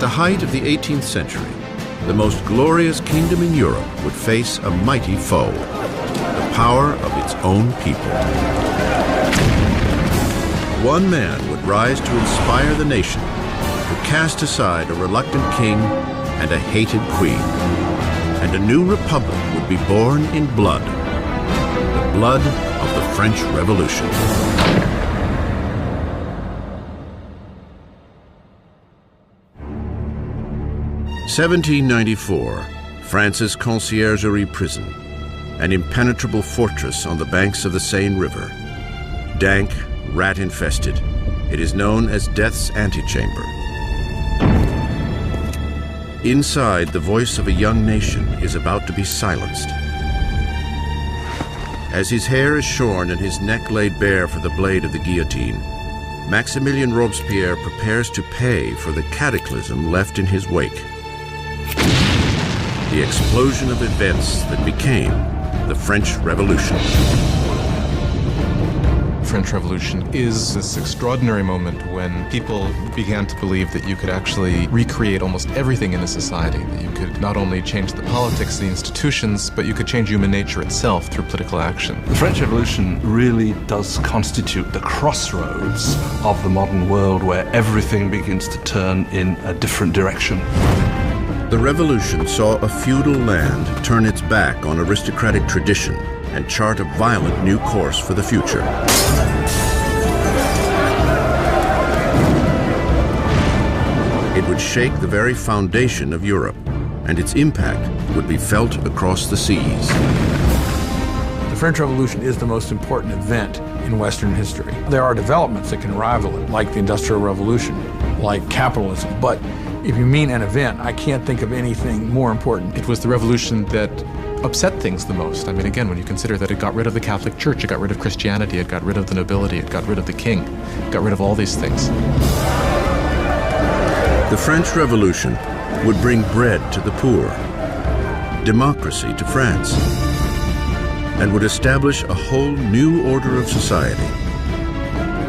the height of the 18th century, the most glorious kingdom in Europe would face a mighty foe, the power of its own people. One man would rise to inspire the nation, to cast aside a reluctant king and a hated queen, and a new republic would be born in blood, the blood of the French Revolution. (1794), France's Conciergerie prison, an impenetrable fortress on the banks of the Seine River. Dank, rat-infested, it is known as Death's Antechamber. Inside, the voice of a young nation is about to be silenced. As his hair is shorn and his neck laid bare for the blade of the guillotine, Maximilien Robespierre prepares to pay for the cataclysm left in his wake. The explosion of events that became the French Revolution. The French Revolution is this extraordinary moment when people began to believe that you could actually recreate almost everything in a society, that you could not only change the politics, the institutions, but you could change human nature itself through political action. The French Revolution really does constitute the crossroads of the modern world where everything begins to turn in a different direction. The revolution saw a feudal land turn its back on aristocratic tradition and chart a violent new course for the future. It would shake the very foundation of Europe, and its impact would be felt across the seas. The French Revolution is the most important event in Western history. There are developments that can rival it, like the Industrial Revolution, like capitalism, but if you mean an event, I can't think of anything more important. It was the revolution that upset things the most. I mean, again, when you consider that it got rid of the Catholic Church, it got rid of Christianity, it got rid of the nobility, it got rid of the king, it got rid of all these things. The French Revolution would bring bread to the poor, democracy to France, and would establish a whole new order of society.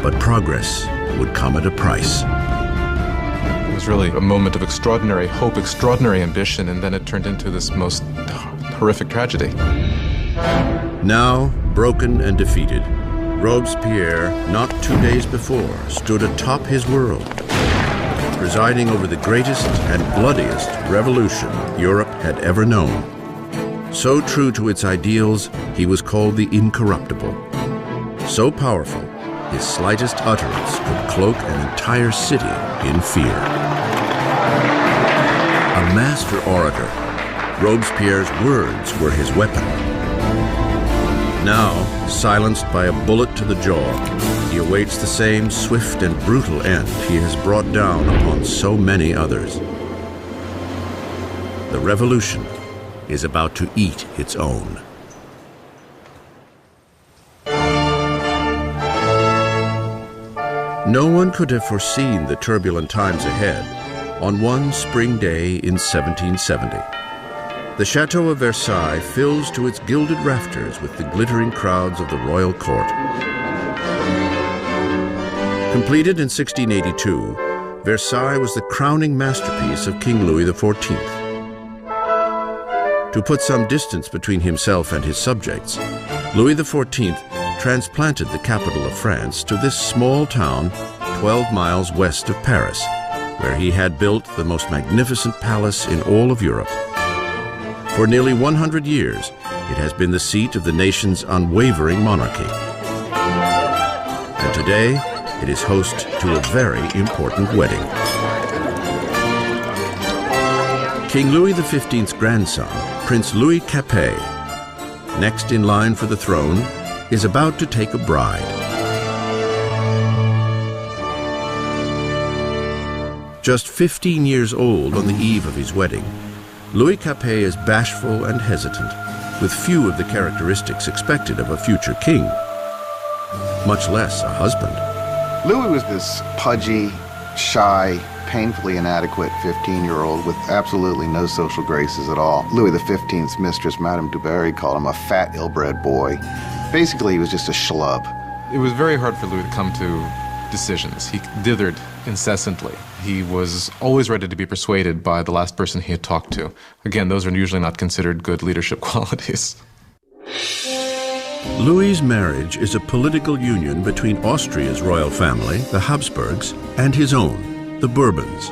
But progress would come at a price. It was really a moment of extraordinary hope, extraordinary ambition, and then it turned into this most horrific tragedy. Now, broken and defeated, Robespierre, not 2 days before, stood atop his world, presiding over the greatest and bloodiest revolution Europe had ever known. So true to its ideals, he was called the Incorruptible. So powerful, his slightest utterance could cloak an entire city in fear. A master orator, Robespierre's words were his weapon. Now, silenced by a bullet to the jaw, he awaits the same swift and brutal end he has brought down upon so many others. The revolution is about to eat its own. No one could have foreseen the turbulent times ahead on one spring day in 1770. The Chateau of Versailles fills to its gilded rafters with the glittering crowds of the royal court. Completed in 1682, Versailles was the crowning masterpiece of King Louis XIV. To put some distance between himself and his subjects, Louis XIV transplanted the capital of France to this small town 12 miles west of Paris, where he had built the most magnificent palace in all of Europe. For nearly 100 years, it has been the seat of the nation's unwavering monarchy. And today, it is host to a very important wedding. King Louis XV's grandson, Prince Louis Capet, next in line for the throne, is about to take a bride. Just 15 years old on the eve of his wedding, Louis Capet is bashful and hesitant, with few of the characteristics expected of a future king, much less a husband. Louis was this pudgy, shy, painfully inadequate 15-year-old with absolutely no social graces at all. Louis XV's mistress, Madame du Barry, called him a fat, ill-bred boy. Basically, he was just a schlub. It was very hard for Louis to come to decisions. He dithered incessantly. He was always ready to be persuaded by the last person he had talked to. Again, those are usually not considered good leadership qualities. Louis's marriage is a political union between Austria's royal family, the Habsburgs, and his own, the Bourbons.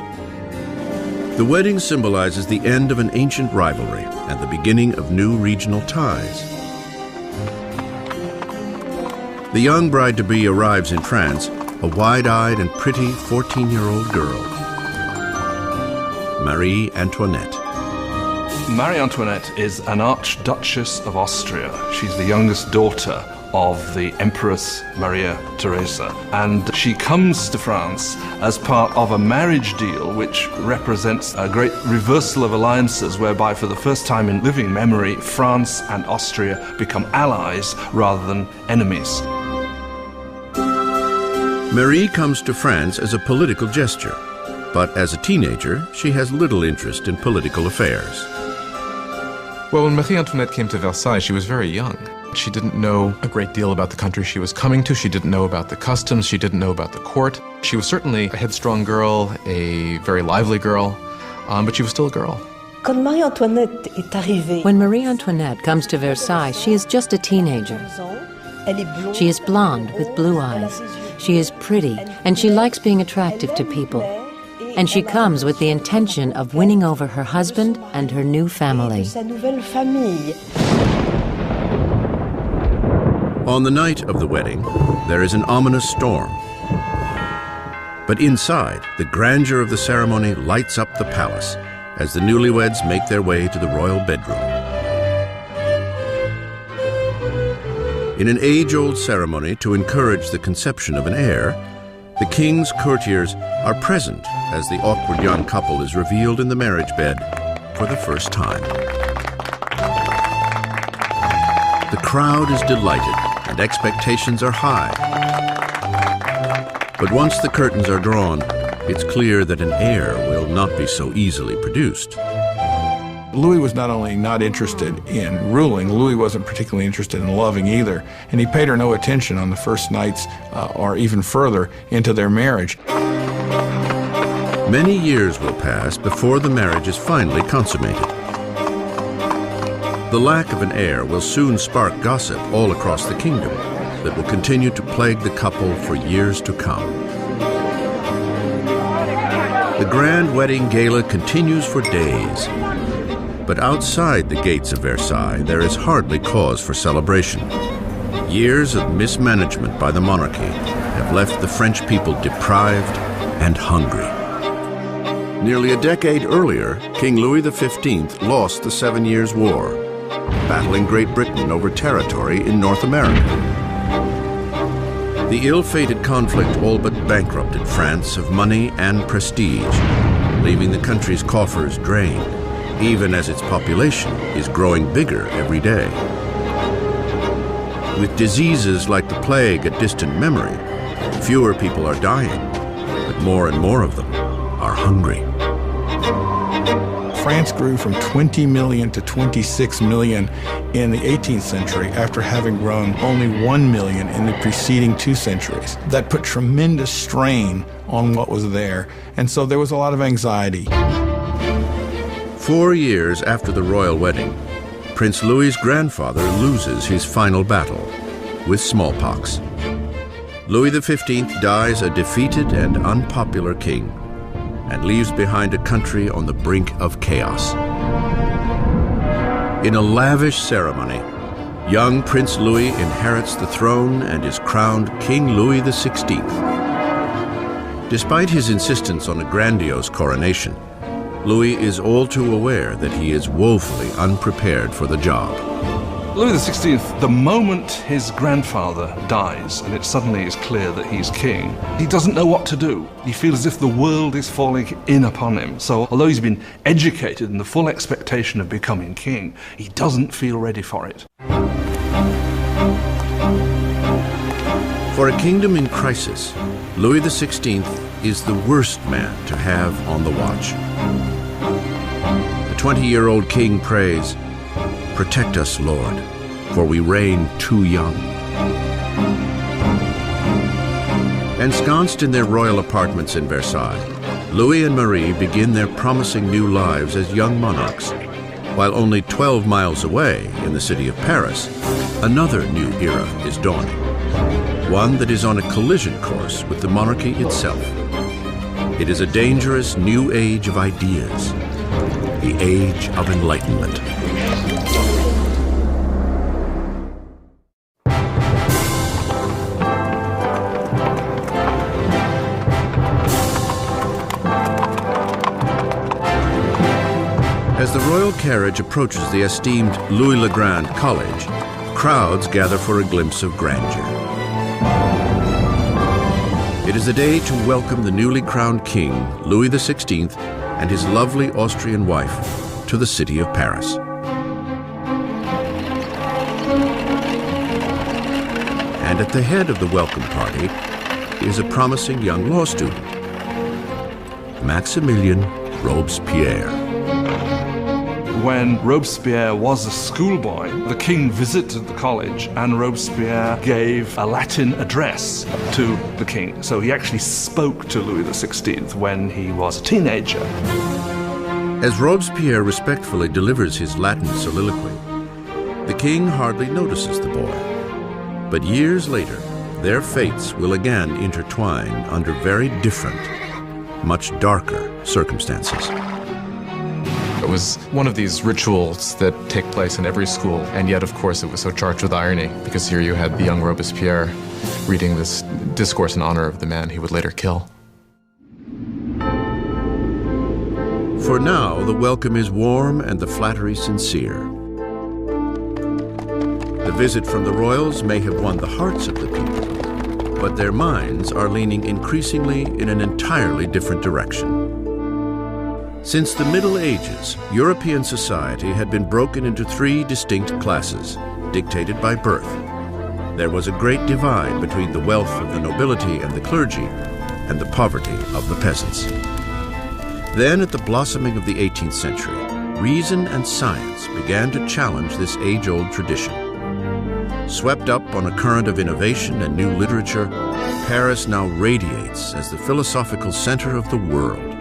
The wedding symbolizes the end of an ancient rivalry and the beginning of new regional ties. The young bride-to-be arrives in France, a wide-eyed and pretty 14-year-old girl, Marie Antoinette. Marie Antoinette is an Archduchess of Austria. She's the youngest daughter of the Empress Maria Theresa. And she comes to France as part of a marriage deal which represents a great reversal of alliances, whereby for the first time in living memory, France and Austria become allies rather than enemies. Marie comes to France as a political gesture, but as a teenager, she has little interest in political affairs. Well, when Marie Antoinette came to Versailles, she was very young. She didn't know a great deal about the country she was coming to. She didn't know about the customs. She didn't know about the court. She was certainly a headstrong girl, a very lively girl, but she was still a girl. When Marie Antoinette comes to Versailles, she is just a teenager. She is blonde with blue eyes. She is pretty, and she likes being attractive to people. And she comes with the intention of winning over her husband and her new family. On the night of the wedding, there is an ominous storm. But inside, the grandeur of the ceremony lights up the palace as the newlyweds make their way to the royal bedroom. In an age-old ceremony to encourage the conception of an heir, the king's courtiers are present as the awkward young couple is revealed in the marriage bed for the first time. The crowd is delighted and expectations are high. But once the curtains are drawn, it's clear that an heir will not be so easily produced. Louis was not only not interested in ruling, Louis wasn't particularly interested in loving either, and he paid her no attention on the first nights or even further into their marriage. Many years will pass before the marriage is finally consummated. The lack of an heir will soon spark gossip all across the kingdom that will continue to plague the couple for years to come. The grand wedding gala continues for days. But outside the gates of Versailles, there is hardly cause for celebration. Years of mismanagement by the monarchy have left the French people deprived and hungry. Nearly a decade earlier, King Louis XV lost the 7 Years' War, battling Great Britain over territory in North America. The ill-fated conflict all but bankrupted France of money and prestige, leaving the country's coffers drained, even as its population is growing bigger every day. With diseases like the plague a distant memory, fewer people are dying, but more and more of them are hungry. France grew from 20 million to 26 million in the 18th century after having grown only 1 million in the preceding 2 centuries. That put tremendous strain on what was there, and so there was a lot of anxiety. 4 years after the royal wedding, Prince Louis's grandfather loses his final battle with smallpox. Louis XV dies a defeated and unpopular king and leaves behind a country on the brink of chaos. In a lavish ceremony, young Prince Louis inherits the throne and is crowned King Louis XVI. Despite his insistence on a grandiose coronation, Louis is all too aware that he is woefully unprepared for the job. Louis XVI, the moment his grandfather dies and it suddenly is clear that he's king, he doesn't know what to do. He feels as if the world is falling in upon him. So although he's been educated in the full expectation of becoming king, he doesn't feel ready for it. For a kingdom in crisis, Louis XVI is the worst man to have on the watch. The 20-year-old king prays, "Protect us, Lord, for we reign too young." Ensconced in their royal apartments in Versailles, Louis and Marie begin their promising new lives as young monarchs, while only 12 miles away in the city of Paris, another new era is dawning, one that is on a collision course with the monarchy itself. It is a dangerous new age of ideas, the age of enlightenment. As the royal carriage approaches the esteemed Louis le Grand College, crowds gather for a glimpse of grandeur. It is a day to welcome the newly crowned king, Louis XVI, and his lovely Austrian wife to the city of Paris. And at the head of the welcome party is a promising young law student, Maximilien Robespierre. When Robespierre was a schoolboy, the king visited the college and Robespierre gave a Latin address to the king. So he actually spoke to Louis XVI when he was a teenager. As Robespierre respectfully delivers his Latin soliloquy, the king hardly notices the boy. But years later, their fates will again intertwine under very different, much darker circumstances. It was one of these rituals that take place in every school, and yet, of course, it was so charged with irony, because here you had the young Robespierre reading this discourse in honor of the man he would later kill. For now, the welcome is warm and the flattery sincere. The visit from the royals may have won the hearts of the people, but their minds are leaning increasingly in an entirely different direction. Since the Middle Ages, European society had been broken into three distinct classes, dictated by birth. There was a great divide between the wealth of the nobility and the clergy and the poverty of the peasants. Then, at the blossoming of the 18th century, reason and science began to challenge this age-old tradition. Swept up on a current of innovation and new literature, Paris now radiates as the philosophical center of the world.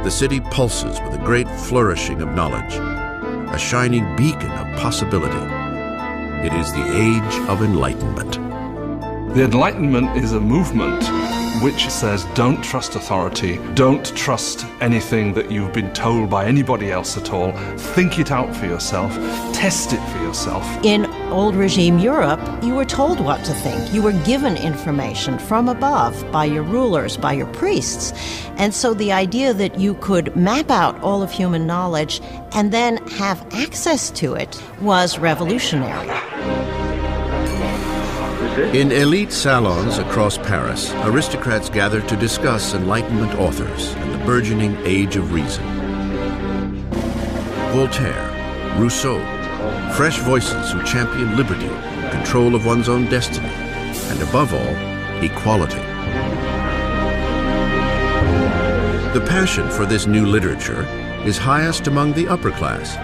The city pulses with a great flourishing of knowledge, a shining beacon of possibility. It is the age of enlightenment. The Enlightenment is a movement which says don't trust authority, don't trust anything that you've been told by anybody else at all. Think it out for yourself, test it for yourself. In old regime Europe, you were told what to think. You were given information from above by your rulers, by your priests. And so the idea that you could map out all of human knowledge and then have access to it was revolutionary. In elite salons across Paris, aristocrats gather to discuss Enlightenment authors and the burgeoning age of reason. Voltaire, Rousseau, fresh voices who champion liberty, control of one's own destiny, and above all, equality. The passion for this new literature is highest among the upper class.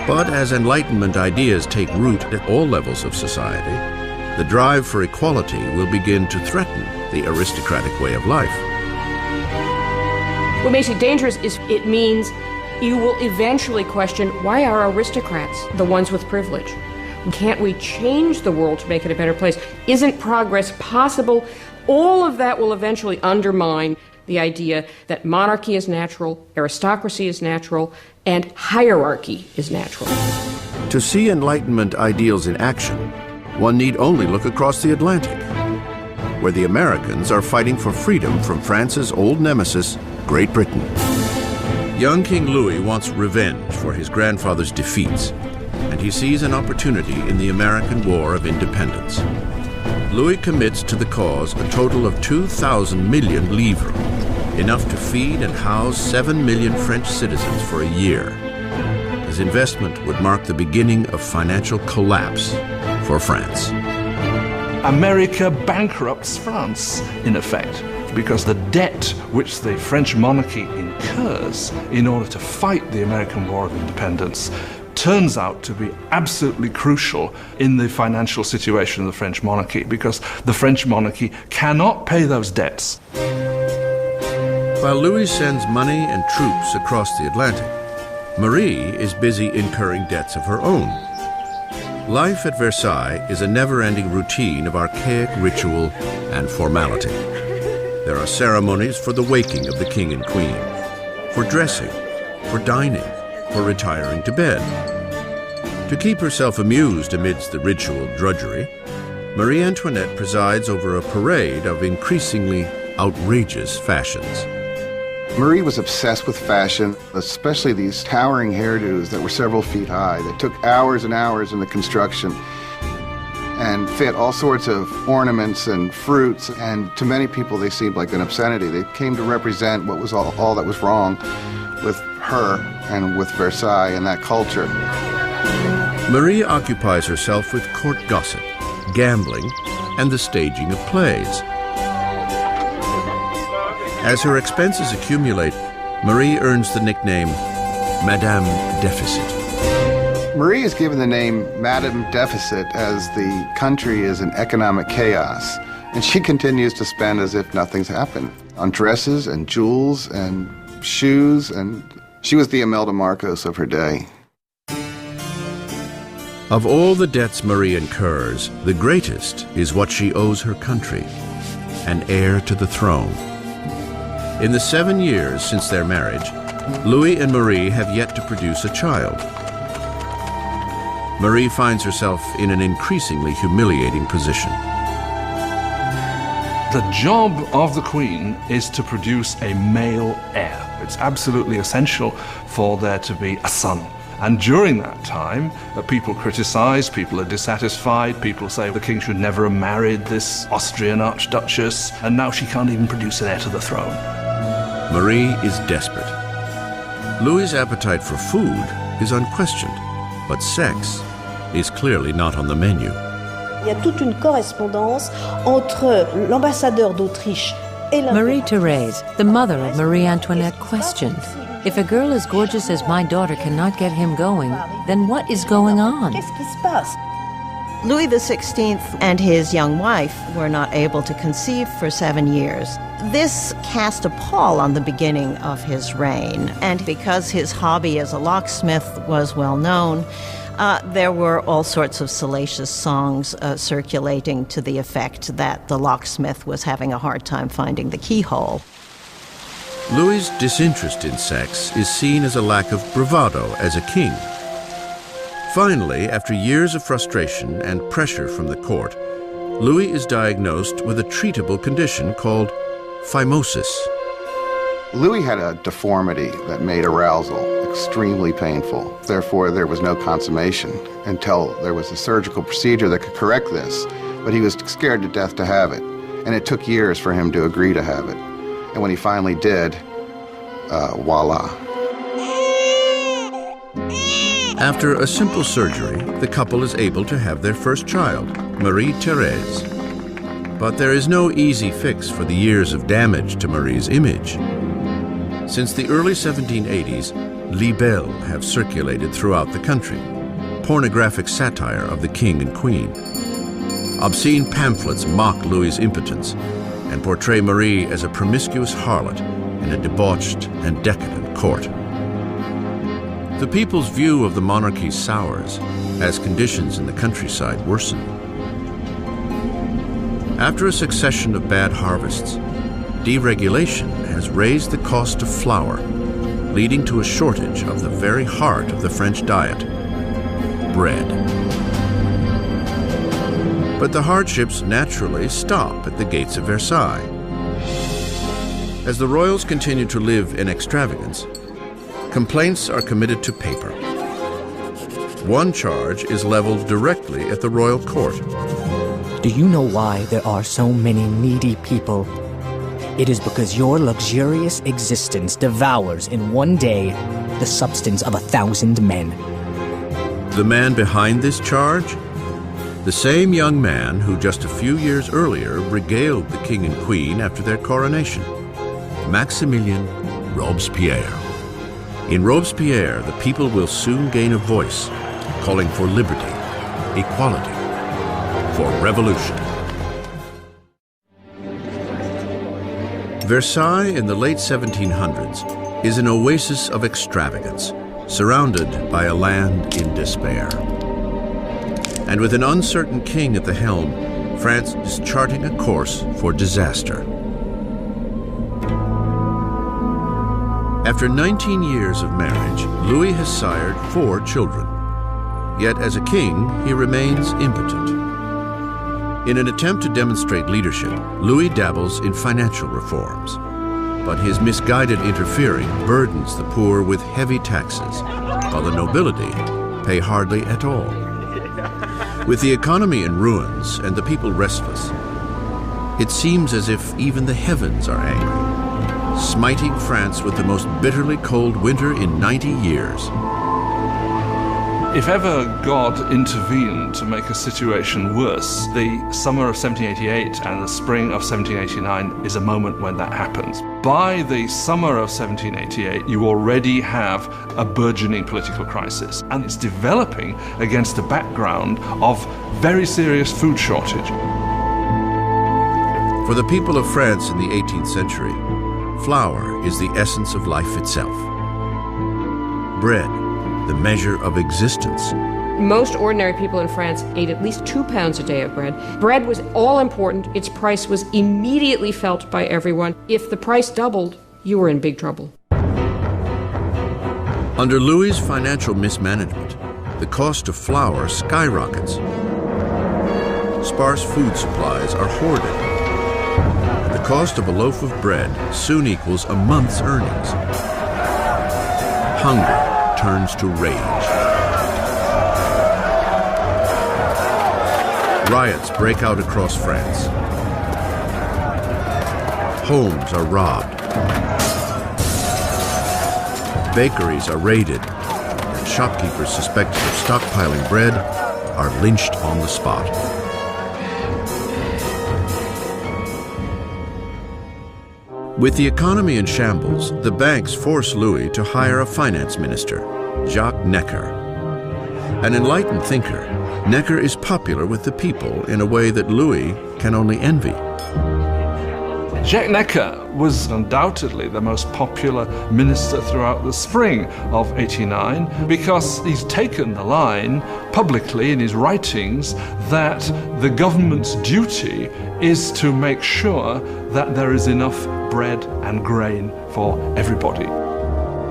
But as Enlightenment ideas take root at all levels of society, the drive for equality will begin to threaten the aristocratic way of life. What makes it dangerous is it means you will eventually question, why are aristocrats the ones with privilege? Can't we change the world to make it a better place? Isn't progress possible? All of that will eventually undermine the idea that monarchy is natural, aristocracy is natural, and hierarchy is natural. To see Enlightenment ideals in action, one need only look across the Atlantic, where the Americans are fighting for freedom from France's old nemesis, Great Britain. Young King Louis wants revenge for his grandfather's defeats, and he sees an opportunity in the American War of Independence. Louis commits to the cause a total of 2,000 million livres, enough to feed and house 7 million French citizens for a year. His investment would mark the beginning of financial collapse for France. America bankrupts France, in effect, because the debt which the French monarchy incurs in order to fight the American War of Independence turns out to be absolutely crucial in the financial situation of the French monarchy, because the French monarchy cannot pay those debts. While Louis sends money and troops across the Atlantic, Marie is busy incurring debts of her own. Life at Versailles is a never-ending routine of archaic ritual and formality. There are ceremonies for the waking of the king and queen, for dressing, for dining, for retiring to bed. To keep herself amused amidst the ritual drudgery, Marie Antoinette presides over a parade of increasingly outrageous fashions. Marie was obsessed with fashion, especially these towering hairdos that were several feet high, that took hours and hours in the construction and fit all sorts of ornaments and fruits, and to many people they seemed like an obscenity. They came to represent what was all that was wrong with her and with Versailles and that culture. Marie occupies herself with court gossip, gambling, and the staging of plays. As her expenses accumulate, Marie earns the nickname Madame Deficit. Marie is given the name Madame Deficit as the country is in economic chaos, and she continues to spend as if nothing's happened on dresses and jewels and shoes, and she was the Imelda Marcos of her day. Of all the debts Marie incurs, the greatest is what she owes her country, an heir to the throne. In the 7 years since their marriage, Louis and Marie have yet to produce a child. Marie finds herself in an increasingly humiliating position. The job of the Queen is to produce a male heir. It's absolutely essential for there to be a son. And during that time, people criticize, people are dissatisfied, people say the king should never have married this Austrian archduchess, and now she can't even produce an heir to the throne. Marie is desperate. Louis's appetite for food is unquestioned, but sex is clearly not on the menu. Il y a toute une correspondance entre l'ambassadeur d'Autriche et Marie Thérèse, the mother of Marie Antoinette, questioned, if a girl as gorgeous as my daughter cannot get him going, then what is going on? Qu'est-ce qui se passe? Louis XVI and his young wife were not able to conceive for 7 years. This cast a pall on the beginning of his reign, and because his hobby as a locksmith was well known, there were all sorts of salacious songs circulating to the effect that the locksmith was having a hard time finding the keyhole. Louis's disinterest in sex is seen as a lack of bravado as a king. Finally, after years of frustration and pressure from the court, Louis is diagnosed with a treatable condition called phimosis. Louis had a deformity that made arousal extremely painful. Therefore, there was no consummation until there was a surgical procedure that could correct this, but he was scared to death to have it, and it took years for him to agree to have it. And when he finally did, voila. After a simple surgery, the couple is able to have their first child, Marie Thérèse. But there is no easy fix for the years of damage to Marie's image. Since the early 1780s, libelles have circulated throughout the country, pornographic satire of the king and queen. Obscene pamphlets mock Louis's impotence and portray Marie as a promiscuous harlot in a debauched and decadent court. The people's view of the monarchy sours as conditions in the countryside worsen. After a succession of bad harvests, deregulation has raised the cost of flour, leading to a shortage of the very heart of the French diet, bread. But the hardships naturally stop at the gates of Versailles. As the royals continue to live in extravagance, complaints are committed to paper. One charge is leveled directly at the royal court. Do you know why there are so many needy people? It is because your luxurious existence devours in one day the substance of 1,000 men. The man behind this charge? The same young man who just a few years earlier regaled the king and queen after their coronation, Maximilien Robespierre. In Robespierre, the people will soon gain a voice calling for liberty, equality, for revolution. Versailles in the late 1700s is an oasis of extravagance, surrounded by a land in despair. And with an uncertain king at the helm, France is charting a course for disaster. After 19 years of marriage, Louis has sired 4 children. Yet as a king, he remains impotent. In an attempt to demonstrate leadership, Louis dabbles in financial reforms. But his misguided interfering burdens the poor with heavy taxes, while the nobility pay hardly at all. With the economy in ruins and the people restless, it seems as if even the heavens are angry, smiting France with the most bitterly cold winter in 90 years. If ever God intervened to make a situation worse, the summer of 1788 and the spring of 1789 is a moment when that happens. By the summer of 1788, you already have a burgeoning political crisis, and it's developing against the background of very serious food shortage. For the people of France in the 18th century, flour is the essence of life itself. Bread, the measure of existence. Most ordinary people in France ate at least 2 pounds a day of bread. Bread was all important. Its price was immediately felt by everyone. If the price doubled, you were in big trouble. Under Louis's financial mismanagement, the cost of flour skyrockets. Sparse food supplies are hoarded. And the cost of a loaf of bread soon equals a month's earnings. Hunger turns to rage. Riots break out across France. Homes are robbed. Bakeries are raided, and shopkeepers suspected of stockpiling bread are lynched on the spot. With the economy in shambles, the banks force Louis to hire a finance minister, Jacques Necker. An enlightened thinker, Necker is popular with the people in a way that Louis can only envy. Jacques Necker was undoubtedly the most popular minister throughout the spring of '89 because he's taken the line publicly in his writings that the government's duty is to make sure that there is enough bread and grain for everybody.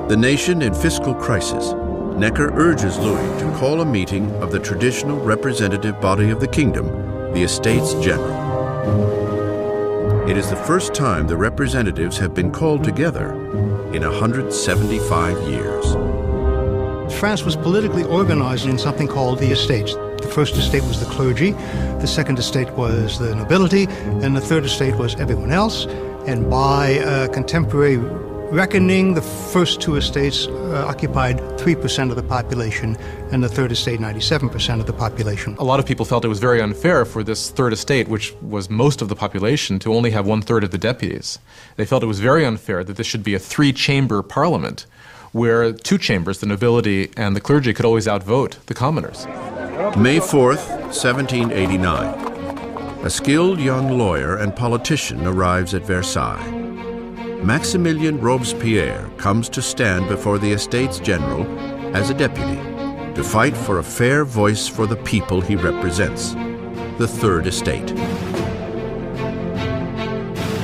The nation in fiscal crisis, Necker urges Louis to call a meeting of the traditional representative body of the kingdom, the Estates General. It is the first time the representatives have been called together in 175 years. France was politically organized in something called the estates. The first estate was the clergy, the second estate was the nobility, and the third estate was everyone else. And by contemporary reckoning, the first 2 estates occupied 3% of the population, and the third estate 97% of the population. A lot of people felt it was very unfair for this third estate, which was most of the population, to only have 1/3 of the deputies. They felt it was very unfair that this should be a 3-chamber parliament, where 2 chambers, the nobility and the clergy, could always outvote the commoners. May 4th, 1789. A skilled young lawyer and politician arrives at Versailles. Maximilien Robespierre comes to stand before the Estates General as a deputy to fight for a fair voice for the people he represents, the Third Estate.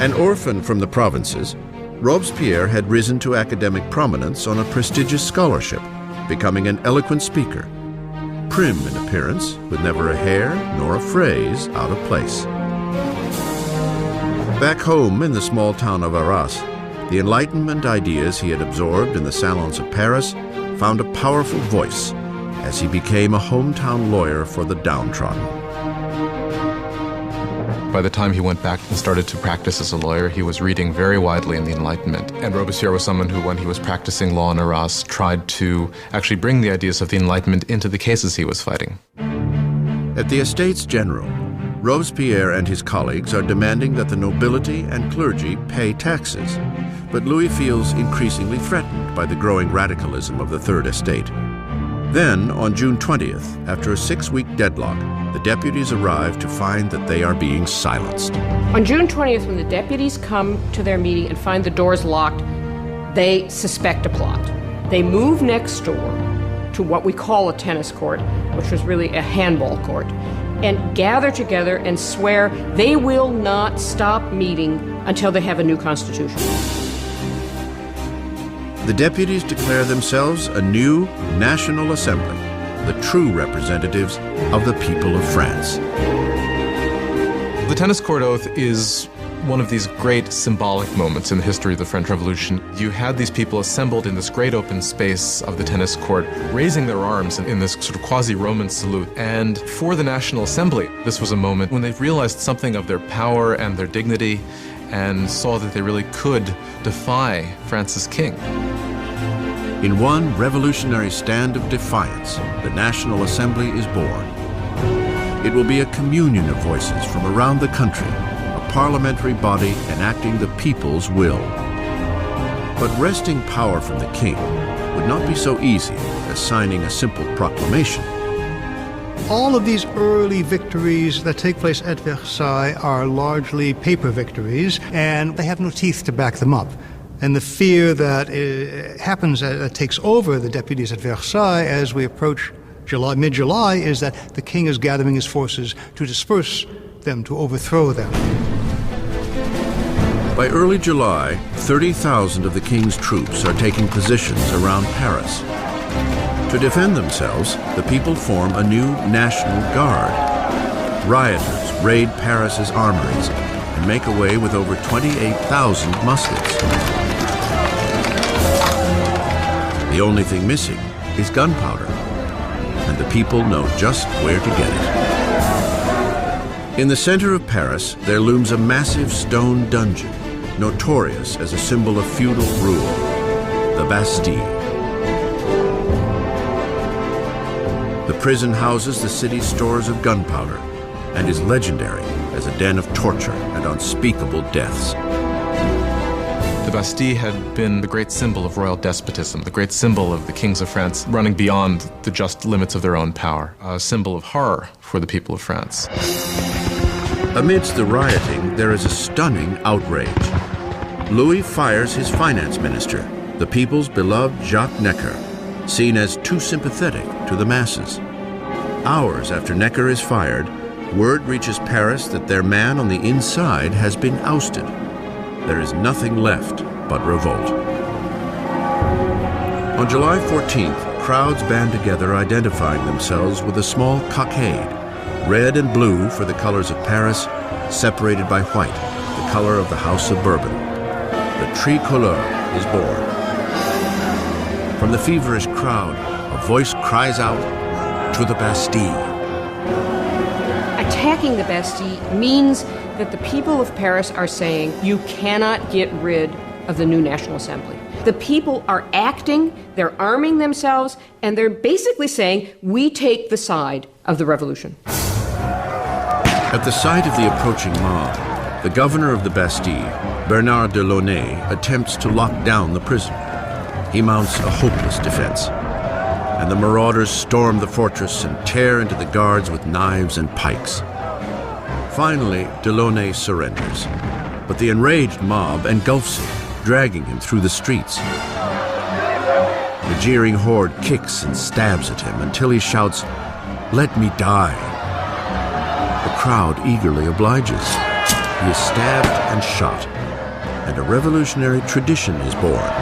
An orphan from the provinces, Robespierre had risen to academic prominence on a prestigious scholarship, becoming an eloquent speaker, prim in appearance, with never a hair nor a phrase out of place. Back home in the small town of Arras, the Enlightenment ideas he had absorbed in the salons of Paris found a powerful voice as he became a hometown lawyer for the downtrodden. By the time he went back and started to practice as a lawyer, he was reading very widely in the Enlightenment. And Robespierre was someone who, when he was practicing law in Arras, tried to actually bring the ideas of the Enlightenment into the cases he was fighting. At the Estates General, Robespierre and his colleagues are demanding that the nobility and clergy pay taxes, but Louis feels increasingly threatened by the growing radicalism of the Third Estate. Then, on June 20th, after a 6-week deadlock, the deputies arrive to find that they are being silenced. On June 20th, when the deputies come to their meeting and find the doors locked, they suspect a plot. They move next door to what we call a tennis court, which was really a handball court, and gather together and swear they will not stop meeting until they have a new constitution. The deputies declare themselves a new National Assembly, the true representatives of the people of France. The tennis court oath is one of these great symbolic moments in the history of the French Revolution. You had these people assembled in this great open space of the tennis court, raising their arms in this sort of quasi-Roman salute. And for the National Assembly, this was a moment when they realized something of their power and their dignity and saw that they really could defy France's king. In one revolutionary stand of defiance, the National Assembly is born. It will be a communion of voices from around the country, a parliamentary body enacting the people's will. But wresting power from the king would not be so easy as signing a simple proclamation. All of these early victories that take place at Versailles are largely paper victories, and they have no teeth to back them up. And the fear that happens, that takes over the deputies at Versailles as we approach mid-July, is that the king is gathering his forces to disperse them, to overthrow them. By early July, 30,000 of the king's troops are taking positions around Paris. To defend themselves, the people form a new National Guard. Rioters raid Paris's armories and make away with over 28,000 muskets. The only thing missing is gunpowder, and the people know just where to get it. In the center of Paris, there looms a massive stone dungeon, notorious as a symbol of feudal rule, the Bastille. The prison houses the city's stores of gunpowder and is legendary as a den of torture and unspeakable deaths. The Bastille had been the great symbol of royal despotism, the great symbol of the kings of France running beyond the just limits of their own power, a symbol of horror for the people of France. Amidst the rioting, there is a stunning outrage. Louis fires his finance minister, the people's beloved Jacques Necker, seen as too sympathetic to the masses. Hours after Necker is fired, word reaches Paris that their man on the inside has been ousted. There is nothing left but revolt. On July 14th, crowds band together identifying themselves with a small cockade, red and blue for the colors of Paris, separated by white, the color of the House of Bourbon. The tricolore is born. From the feverish crowd, a voice cries out, "To the Bastille!" Attacking the Bastille means that the people of Paris are saying, you cannot get rid of the new National Assembly. The people are acting, they're arming themselves, and they're basically saying, we take the side of the revolution. At the sight of the approaching mob, the governor of the Bastille, Bernard de Launay, attempts to lock down the prison. He mounts a hopeless defense, and the marauders storm the fortress and tear into the guards with knives and pikes. Finally, de Launay surrenders, but the enraged mob engulfs him, dragging him through the streets. The jeering horde kicks and stabs at him until he shouts, "Let me die." The crowd eagerly obliges. He is stabbed and shot, and a revolutionary tradition is born.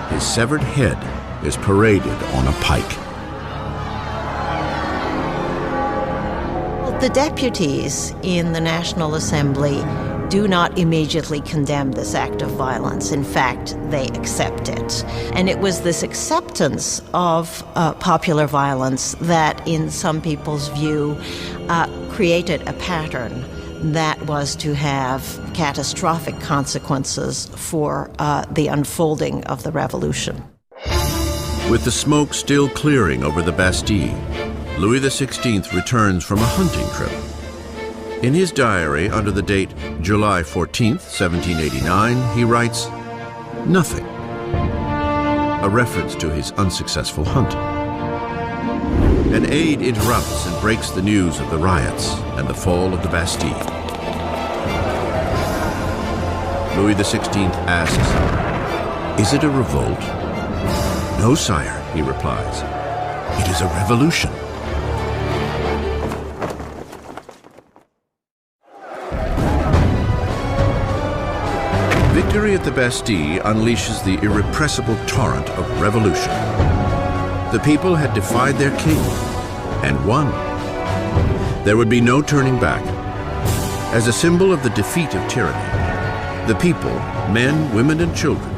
His severed head is paraded on a pike. The deputies in the National Assembly do not immediately condemn this act of violence. In fact, they accept it. And it was this acceptance of popular violence that, in some people's view, created a pattern that was to have catastrophic consequences for the unfolding of the revolution. With the smoke still clearing over the Bastille, Louis XVI returns from a hunting trip. In his diary under the date July 14th, 1789, he writes, "Nothing. a reference to his unsuccessful hunt. An aide interrupts and breaks the news of the riots and the fall of the Bastille. Louis XVI asks, "Is it a revolt?" "No, sire," he replies. "It is a revolution." Victory at the Bastille unleashes the irrepressible torrent of revolution. The people had defied their king and won. There would be no turning back. As a symbol of the defeat of tyranny, the people, men, women, and children,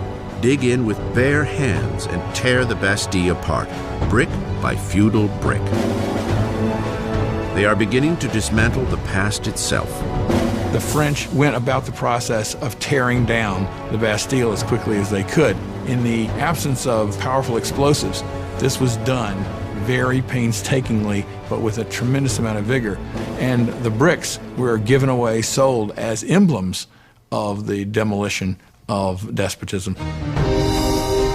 dig in with bare hands and tear the Bastille apart, brick by feudal brick. They are beginning to dismantle the past itself. The French went about the process of tearing down the Bastille as quickly as they could. In the absence of powerful explosives, this was done very painstakingly, but with a tremendous amount of vigor. And the bricks were given away, sold as emblems of the demolition of despotism.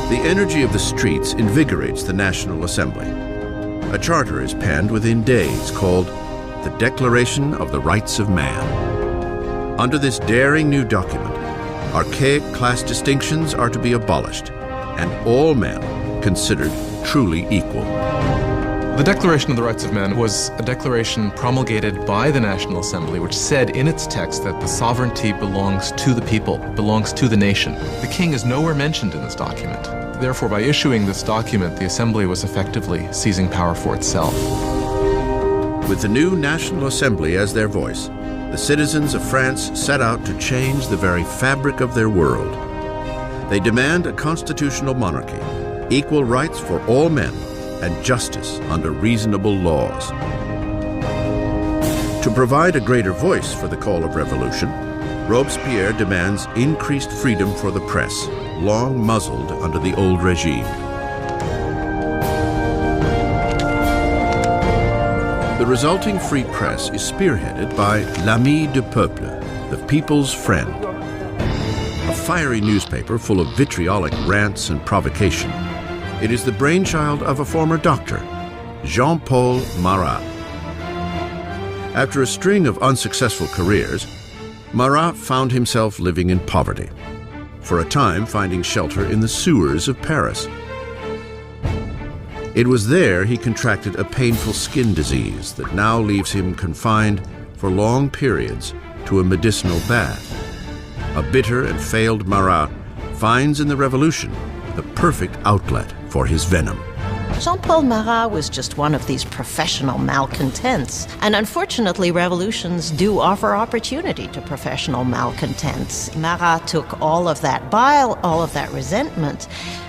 The energy of the streets invigorates the National Assembly. A charter is penned within days called the Declaration of the Rights of Man. Under this daring new document, archaic class distinctions are to be abolished, and all men considered truly equal. The Declaration of the Rights of Man was a declaration promulgated by the National Assembly, which said in its text that the sovereignty belongs to the people, belongs to the nation. The king is nowhere mentioned in this document. Therefore, by issuing this document, the Assembly was effectively seizing power for itself. With the new National Assembly as their voice, the citizens of France set out to change the very fabric of their world. They demand a constitutional monarchy, equal rights for all men, and justice under reasonable laws. To provide a greater voice for the call of revolution, Robespierre demands increased freedom for the press, long muzzled under the old regime. The resulting free press is spearheaded by L'Ami du Peuple, the people's friend, a fiery newspaper full of vitriolic rants and provocation. It is the brainchild of a former doctor, Jean-Paul Marat. After a string of unsuccessful careers, Marat found himself living in poverty, for a time finding shelter in the sewers of Paris. It was there he contracted a painful skin disease that now leaves him confined for long periods to a medicinal bath. A bitter and failed Marat finds in the revolution the perfect outlet for his venom. Jean-Paul Marat was just one of these professional malcontents. And unfortunately, revolutions do offer opportunity to professional malcontents. Marat took all of that bile, all of that resentment,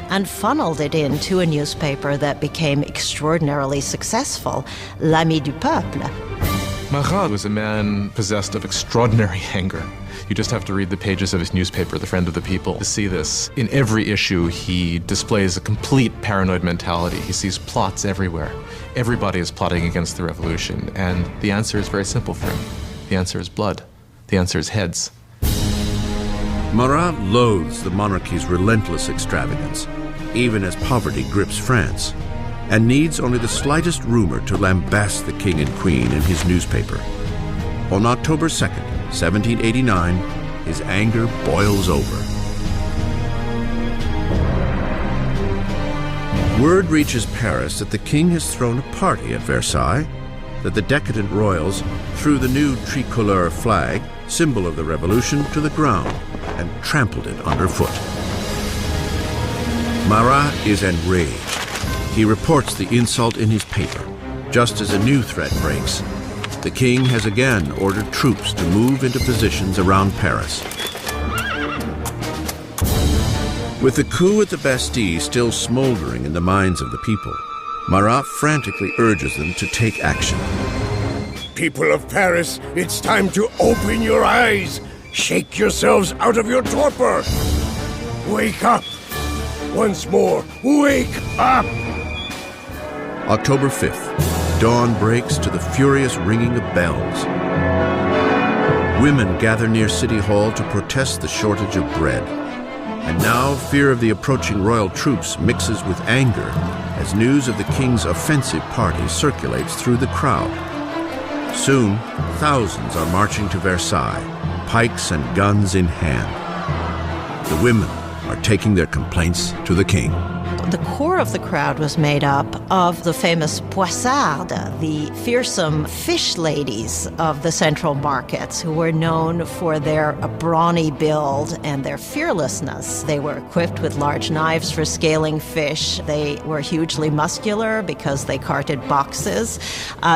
and funneled it into a newspaper that became extraordinarily successful, L'Ami du Peuple. Marat was a man possessed of extraordinary anger. You just have to read the pages of his newspaper, The Friend of the People, to see this. In every issue, he displays a complete paranoid mentality. He sees plots everywhere. Everybody is plotting against the revolution, and the answer is very simple for him. The answer is blood. The answer is heads. Marat loathes the monarchy's relentless extravagance, even as poverty grips France, and needs only the slightest rumor to lambast the king and queen in his newspaper. On October 2nd, 1789, his anger boils over. Word reaches Paris that the king has thrown a party at Versailles, that the decadent royals threw the new tricolor flag, symbol of the revolution, to the ground and trampled it underfoot. Marat is enraged. He reports the insult in his paper, just as a new threat breaks. The king has again ordered troops to move into positions around Paris. With the coup at the Bastille still smoldering in the minds of the people, Marat frantically urges them to take action. People of Paris, it's time to open your eyes. Shake yourselves out of your torpor. Wake up. Once more, wake up. October 5th, dawn breaks to the furious ringing of bells. Women gather near City Hall to protest the shortage of bread. And now fear of the approaching royal troops mixes with anger as news of the king's offensive party circulates through the crowd. Soon, thousands are marching to Versailles, pikes and guns in hand. The women are taking their complaints to the king. The core of the crowd was made up of the famous poissardes, the fearsome fish ladies of the central markets, who were known for their brawny build and their fearlessness. They were equipped with large knives for scaling fish. They were hugely muscular because they carted boxes.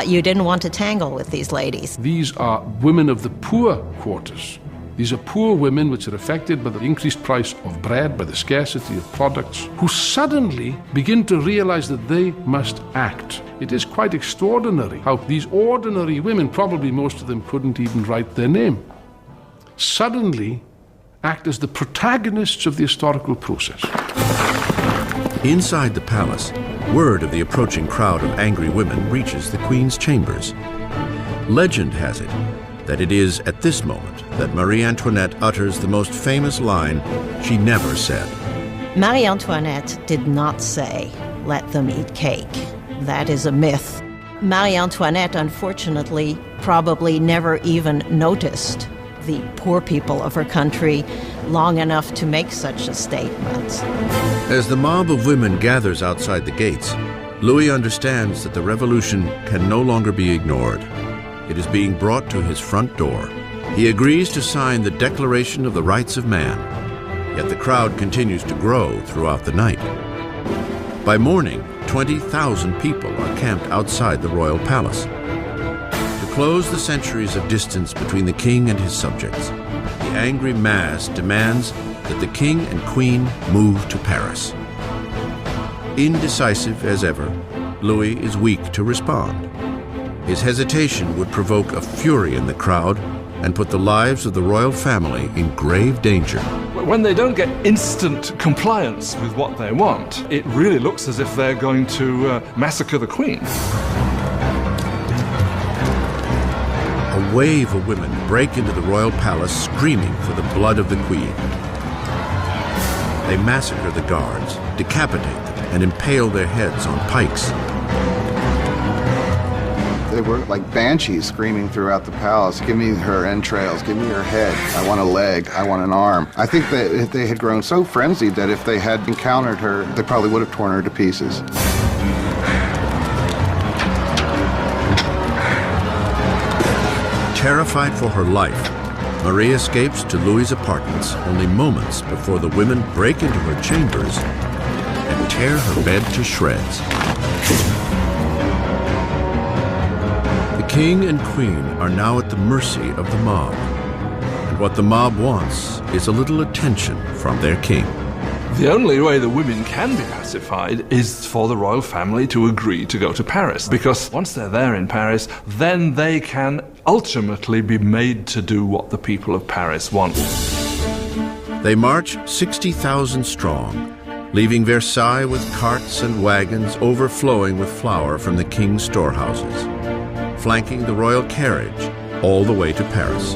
You didn't want to tangle with these ladies. These are women of the poor quarters. These are poor women which are affected by the increased price of bread, by the scarcity of products, who suddenly begin to realize that they must act. It is quite extraordinary how these ordinary women, probably most of them couldn't even write their name, suddenly act as the protagonists of the historical process. Inside the palace, word of the approaching crowd of angry women reaches the Queen's chambers. Legend has it that it is at this moment that Marie Antoinette utters the most famous line she never said. Marie Antoinette did not say, "Let them eat cake." That is a myth. Marie Antoinette, unfortunately, probably never even noticed the poor people of her country long enough to make such a statement. As the mob of women gathers outside the gates, Louis understands that the revolution can no longer be ignored. It is being brought to his front door. He agrees to sign the Declaration of the Rights of Man, yet the crowd continues to grow throughout the night. By morning, 20,000 people are camped outside the royal palace. To close the centuries of distance between the king and his subjects, the angry mass demands that the king and queen move to Paris. Indecisive as ever, Louis is weak to respond. His hesitation would provoke a fury in the crowd and put the lives of the royal family in grave danger. When they don't get instant compliance with what they want, it really looks as if they're going to massacre the Queen. A wave of women break into the royal palace screaming for the blood of the Queen. They massacre the guards, decapitate them, and impale their heads on pikes. They were like banshees screaming throughout the palace, "Give me her entrails, give me her head, I want a leg, I want an arm." I think that they had grown so frenzied that if they had encountered her, they probably would have torn her to pieces. Terrified for her life, Marie escapes to Louis's apartments only moments before the women break into her chambers and tear her bed to shreds. The king and queen are now at the mercy of the mob, and what the mob wants is a little attention from their king. The only way the women can be pacified is for the royal family to agree to go to Paris, because once they're there in Paris, then they can ultimately be made to do what the people of Paris want. They march 60,000 strong, leaving Versailles with carts and wagons overflowing with flour from the king's storehouses, flanking the royal carriage all the way to Paris.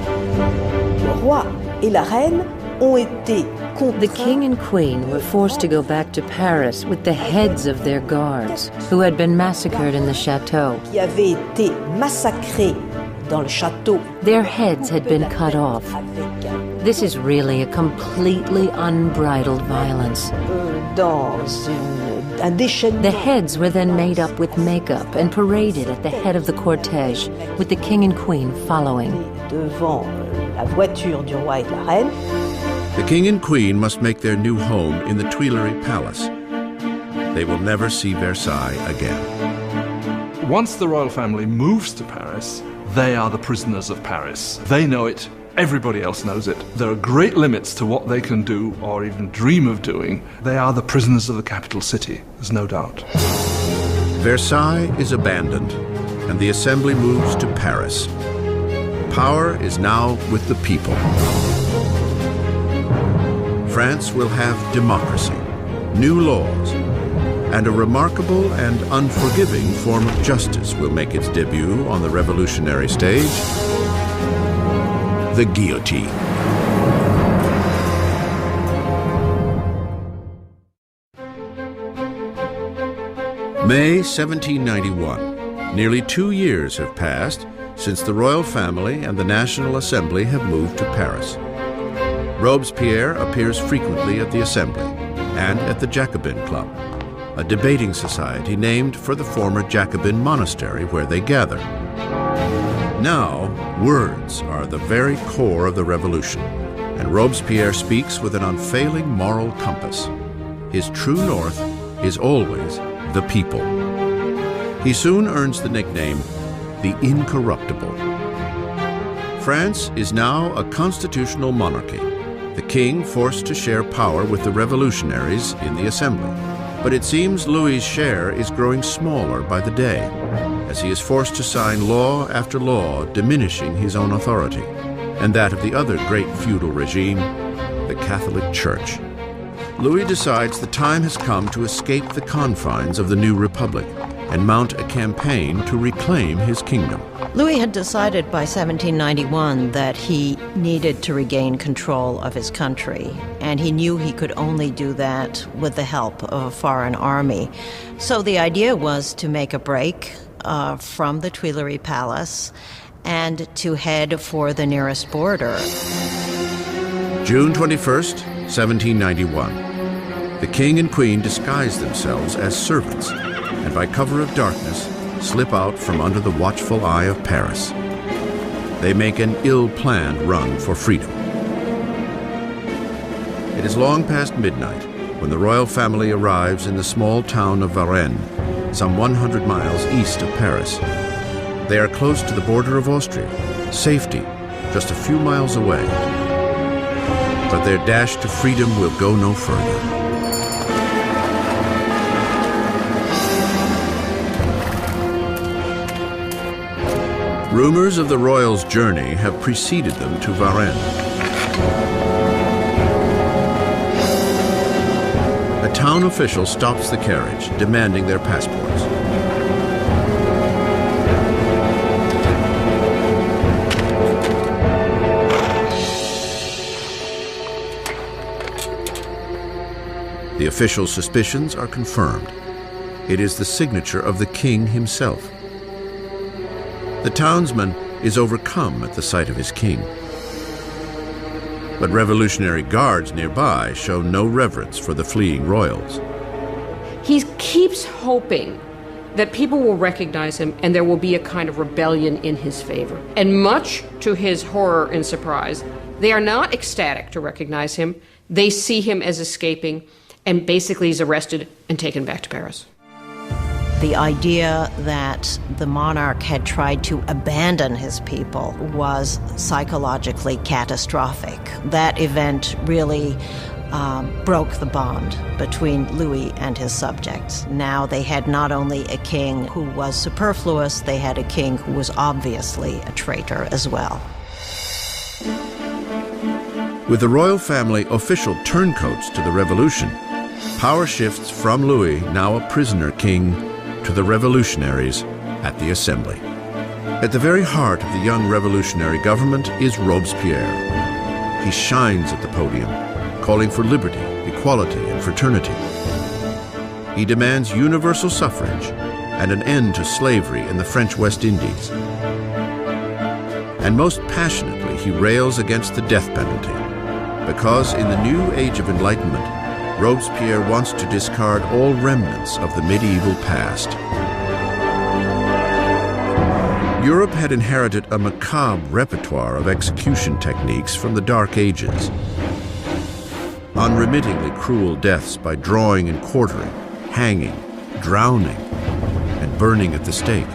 Le roi et la reine ont été The king and queen were forced to go back to Paris with the heads of their guards, who had been massacred in the chateau. qui avaient été massacrés dans le château. Their heads had been cut off. This is really a completely unbridled violence. The heads were then made up with makeup and paraded at the head of the cortege, with the king and queen following. Devant la voiture du roi et de la reine. The king and queen must make their new home in the Tuileries Palace. They will never see Versailles again. Once the royal family moves to Paris, they are the prisoners of Paris. They know it. Everybody else knows it. There are great limits to what they can do or even dream of doing. They are the prisoners of the capital city, there's no doubt. Versailles is abandoned, and the assembly moves to Paris. Power is now with the people. France will have democracy, new laws, and a remarkable and unforgiving form of justice will make its debut on the revolutionary stage: the guillotine. May 1791. Nearly 2 years have passed since the royal family and the National Assembly have moved to Paris. Robespierre appears frequently at the Assembly and at the Jacobin Club, a debating society named for the former Jacobin monastery where they gather. Now, words are the very core of the revolution, and Robespierre speaks with an unfailing moral compass. His true north is always the people. He soon earns the nickname, the Incorruptible. France is now a constitutional monarchy, the king forced to share power with the revolutionaries in the Assembly. But it seems Louis's share is growing smaller by the day, as he is forced to sign law after law diminishing his own authority, and that of the other great feudal regime, the Catholic Church. Louis decides the time has come to escape the confines of the new republic and mount a campaign to reclaim his kingdom. Louis had decided by 1791 that he needed to regain control of his country, and he knew he could only do that with the help of a foreign army. So the idea was to make a break from the Tuileries Palace and to head for the nearest border. June 21st, 1791. The king and queen disguise themselves as servants and by cover of darkness slip out from under the watchful eye of Paris. They make an ill-planned run for freedom. It is long past midnight when the royal family arrives in the small town of Varennes, some 100 miles east of Paris. They are close to the border of Austria, safety just a few miles away. But their dash to freedom will go no further. Rumors of the royals' journey have preceded them to Varennes. A town official stops the carriage, demanding their passports. The official's suspicions are confirmed. It is the signature of the king himself. The townsman is overcome at the sight of his king. But revolutionary guards nearby show no reverence for the fleeing royals. He keeps hoping that people will recognize him and there will be a kind of rebellion in his favor. And much to his horror and surprise, they are not ecstatic to recognize him. They see him as escaping, and basically he's arrested and taken back to Paris. The idea that the monarch had tried to abandon his people was psychologically catastrophic. That event really broke the bond between Louis and his subjects. Now they had not only a king who was superfluous, they had a king who was obviously a traitor as well. With the royal family official turncoats to the revolution, power shifts from Louis, now a prisoner king, to the revolutionaries at the Assembly. At the very heart of the young revolutionary government is Robespierre. He shines at the podium, calling for liberty, equality, and fraternity. He demands universal suffrage and an end to slavery in the French West Indies. And most passionately, he rails against the death penalty, because in the new age of enlightenment, Robespierre wants to discard all remnants of the medieval past. Europe had inherited a macabre repertoire of execution techniques from the Dark Ages. Unremittingly cruel deaths by drawing and quartering, hanging, drowning, and burning at the stake.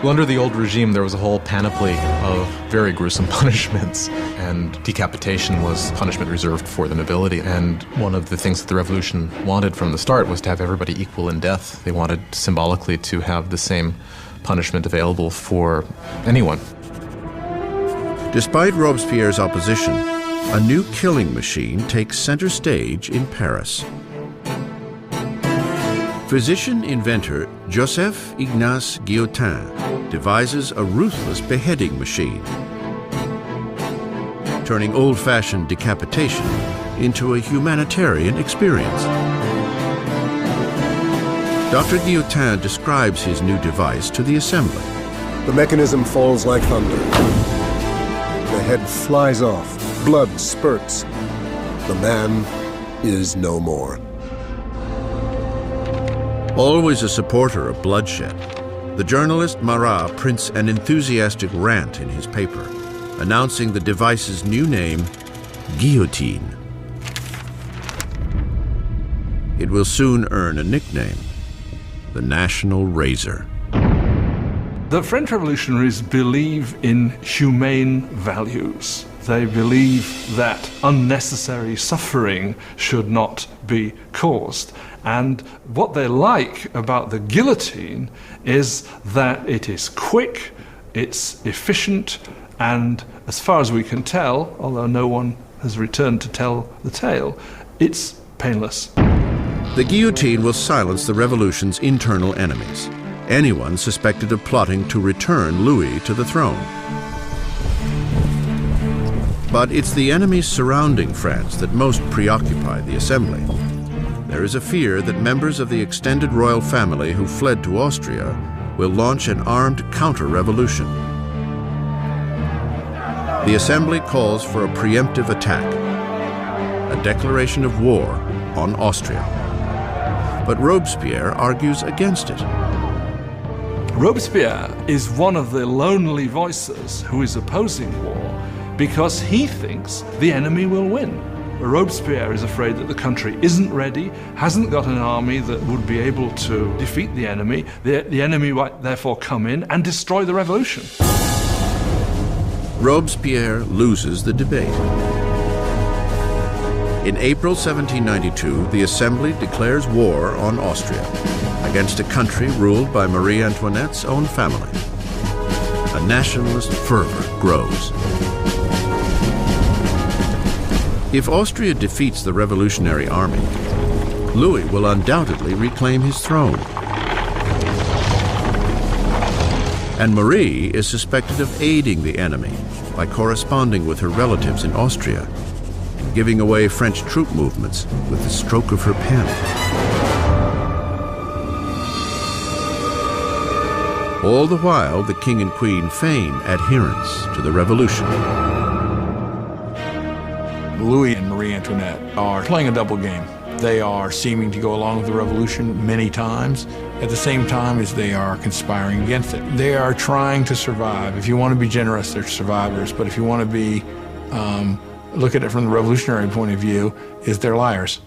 Well, under the old regime, there was a whole panoply of very gruesome punishments, and decapitation was punishment reserved for the nobility. And one of the things that the revolution wanted from the start was to have everybody equal in death. They wanted symbolically to have the same punishment available for anyone. Despite Robespierre's opposition, a new killing machine takes center stage in Paris. Physician-inventor Joseph Ignace Guillotin devises a ruthless beheading machine, turning old-fashioned decapitation into a humanitarian experience. Dr. Guillotin describes his new device to the assembly. The mechanism falls like thunder. The head flies off. Blood spurts. The man is no more. Always a supporter of bloodshed, the journalist Marat prints an enthusiastic rant in his paper, announcing the device's new name, guillotine. It will soon earn a nickname, the National Razor. The French revolutionaries believe in humane values. They believe that unnecessary suffering should not be caused. And what they like about the guillotine is that it is quick, it's efficient, and as far as we can tell, although no one has returned to tell the tale, it's painless. The guillotine will silence the revolution's internal enemies, anyone suspected of plotting to return Louis to the throne. But it's the enemies surrounding France that most preoccupy the assembly. There is a fear that members of the extended royal family who fled to Austria will launch an armed counter-revolution. The assembly calls for a preemptive attack, a declaration of war on Austria. But Robespierre argues against it. Robespierre is one of the lonely voices who is opposing war because he thinks the enemy will win. Robespierre is afraid that the country isn't ready, hasn't got an army that would be able to defeat the enemy. The enemy might therefore come in and destroy the revolution. Robespierre loses the debate. In April 1792, the Assembly declares war on Austria against a country ruled by Marie Antoinette's own family. A nationalist fervor grows. If Austria defeats the revolutionary army, Louis will undoubtedly reclaim his throne. And Marie is suspected of aiding the enemy by corresponding with her relatives in Austria, giving away French troop movements with the stroke of her pen. All the while, the king and queen feign adherence to the revolution. Louis and Marie Antoinette are playing a double game. They are seeming to go along with the revolution many times at the same time as they are conspiring against it. They are trying to survive. If you want to be generous, they're survivors. But if you want to be, look at it from the revolutionary point of view, is they're liars.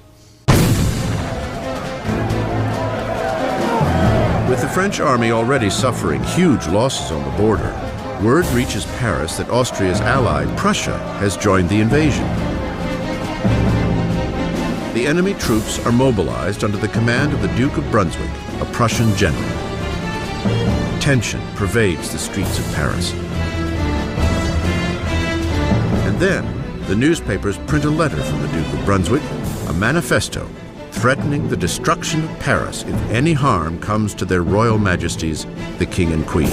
With the French army already suffering huge losses on the border, word reaches Paris that Austria's ally, Prussia, has joined the invasion. The enemy troops are mobilized under the command of the Duke of Brunswick, a Prussian general. Tension pervades the streets of Paris. And then, the newspapers print a letter from the Duke of Brunswick, a manifesto threatening the destruction of Paris if any harm comes to their royal majesties, the King and Queen.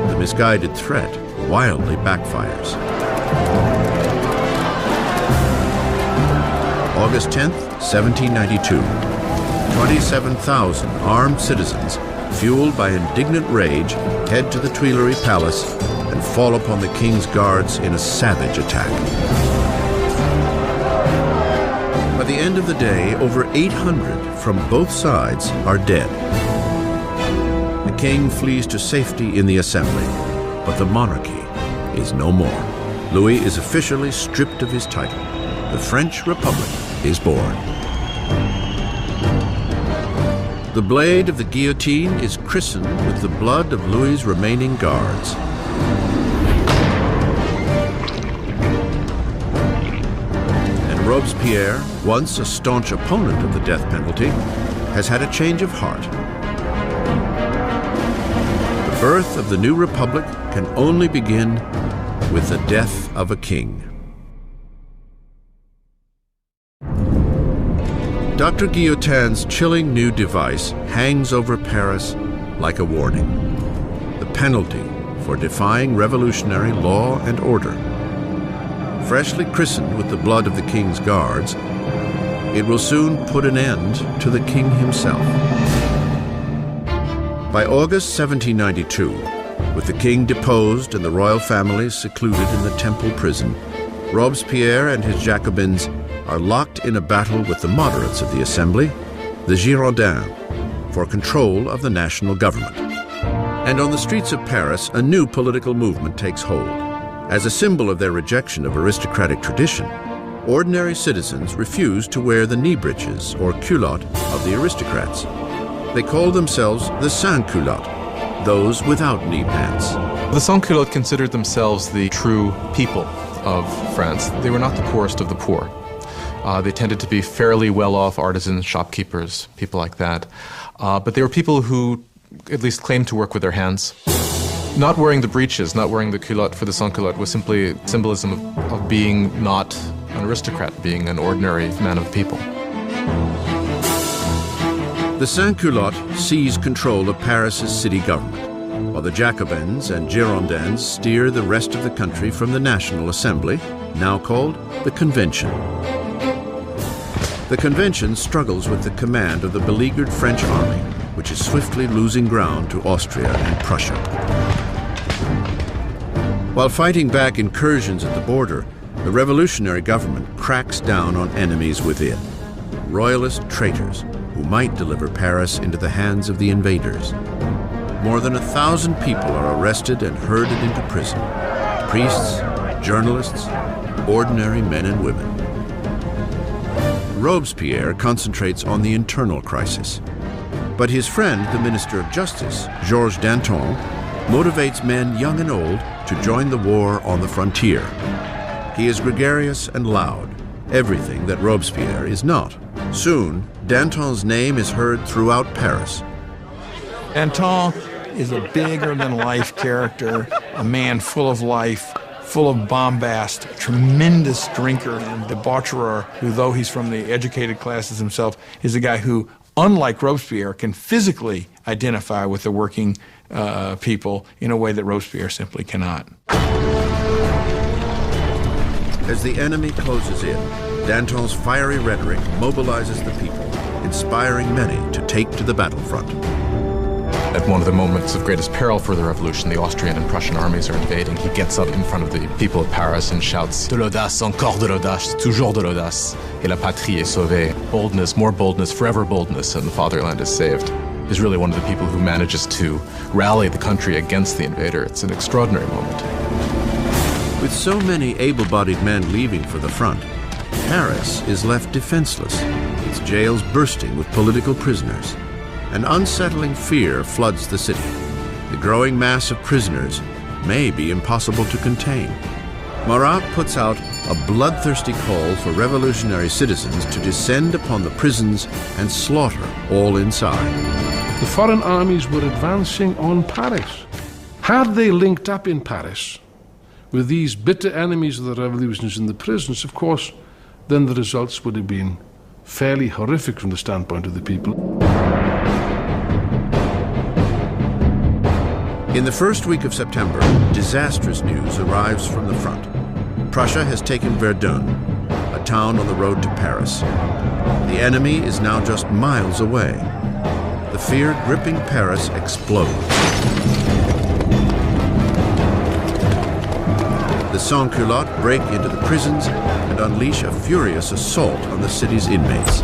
The misguided threat wildly backfires. August 10th, 1792. 27,000 armed citizens, fueled by indignant rage, head to the Tuileries Palace and fall upon the king's guards in a savage attack. By the end of the day, over 800 from both sides are dead. The king flees to safety in the assembly, but the monarchy is no more. Louis is officially stripped of his title. The French Republic is born. The blade of the guillotine is christened with the blood of Louis's remaining guards. And Robespierre, once a staunch opponent of the death penalty, has had a change of heart. The birth of the new republic can only begin with the death of a king. Dr. Guillotin's chilling new device hangs over Paris like a warning. The penalty for defying revolutionary law and order. Freshly christened with the blood of the king's guards, It will soon put an end to the king himself. By August 1792, with the king deposed and the royal family secluded in the Temple prison, Robespierre and his Jacobins are locked in a battle with the moderates of the Assembly, the Girondins, for control of the national government. And on the streets of Paris, a new political movement takes hold. As a symbol of their rejection of aristocratic tradition, ordinary citizens refuse to wear the knee breeches or culotte of the aristocrats. They call themselves the sans-culottes, those without knee pants. The sans-culottes considered themselves the true people of France. They were not the poorest of the poor. They tended to be fairly well-off artisans, shopkeepers, people like that. But they were people who at least claimed to work with their hands. Not wearing the breeches, not wearing the culotte for the sans-culotte was simply symbolism of being not an aristocrat, being an ordinary man of the people. The sans-culottes seize control of Paris's city government, while the Jacobins and Girondins steer the rest of the country from the National Assembly, now called the Convention. The Convention struggles with the command of the beleaguered French army, which is swiftly losing ground to Austria and Prussia. While fighting back incursions at the border, the revolutionary government cracks down on enemies within, royalist traitors who might deliver Paris into the hands of the invaders. More than 1,000 people are arrested and herded into prison. Priests, journalists, ordinary men and women. Robespierre concentrates on the internal crisis. But his friend, the Minister of Justice, Georges Danton, motivates men young and old to join the war on the frontier. He is gregarious and loud, everything that Robespierre is not. Soon, Danton's name is heard throughout Paris. Danton is a bigger-than-life character, a man full of life, full of bombast, a tremendous drinker and debaucherer who, though he's from the educated classes himself, is a guy who, unlike Robespierre, can physically identify with the working people in a way that Robespierre simply cannot. As the enemy closes in, Danton's fiery rhetoric mobilizes the people, inspiring many to take to the battlefront. At one of the moments of greatest peril for the revolution, the Austrian and Prussian armies are invading. He gets up in front of the people of Paris and shouts, "De l'audace, encore de l'audace, toujours de l'audace, et la patrie est sauvée." Boldness, more boldness, forever boldness, and the fatherland is saved. He's really one of the people who manages to rally the country against the invader. It's an extraordinary moment. With so many able-bodied men leaving for the front, Paris is left defenseless, its jails bursting with political prisoners. An unsettling fear floods the city. The growing mass of prisoners may be impossible to contain. Marat puts out a bloodthirsty call for revolutionary citizens to descend upon the prisons and slaughter all inside. The foreign armies were advancing on Paris. Had they linked up in Paris with these bitter enemies of the revolutions in the prisons, of course, then the results would have been fairly horrific from the standpoint of the people. In the first week of September, disastrous news arrives from the front. Prussia has taken Verdun, a town on the road to Paris. The enemy is now just miles away. The fear gripping Paris explodes. The sans-culottes break into the prisons and unleash a furious assault on the city's inmates.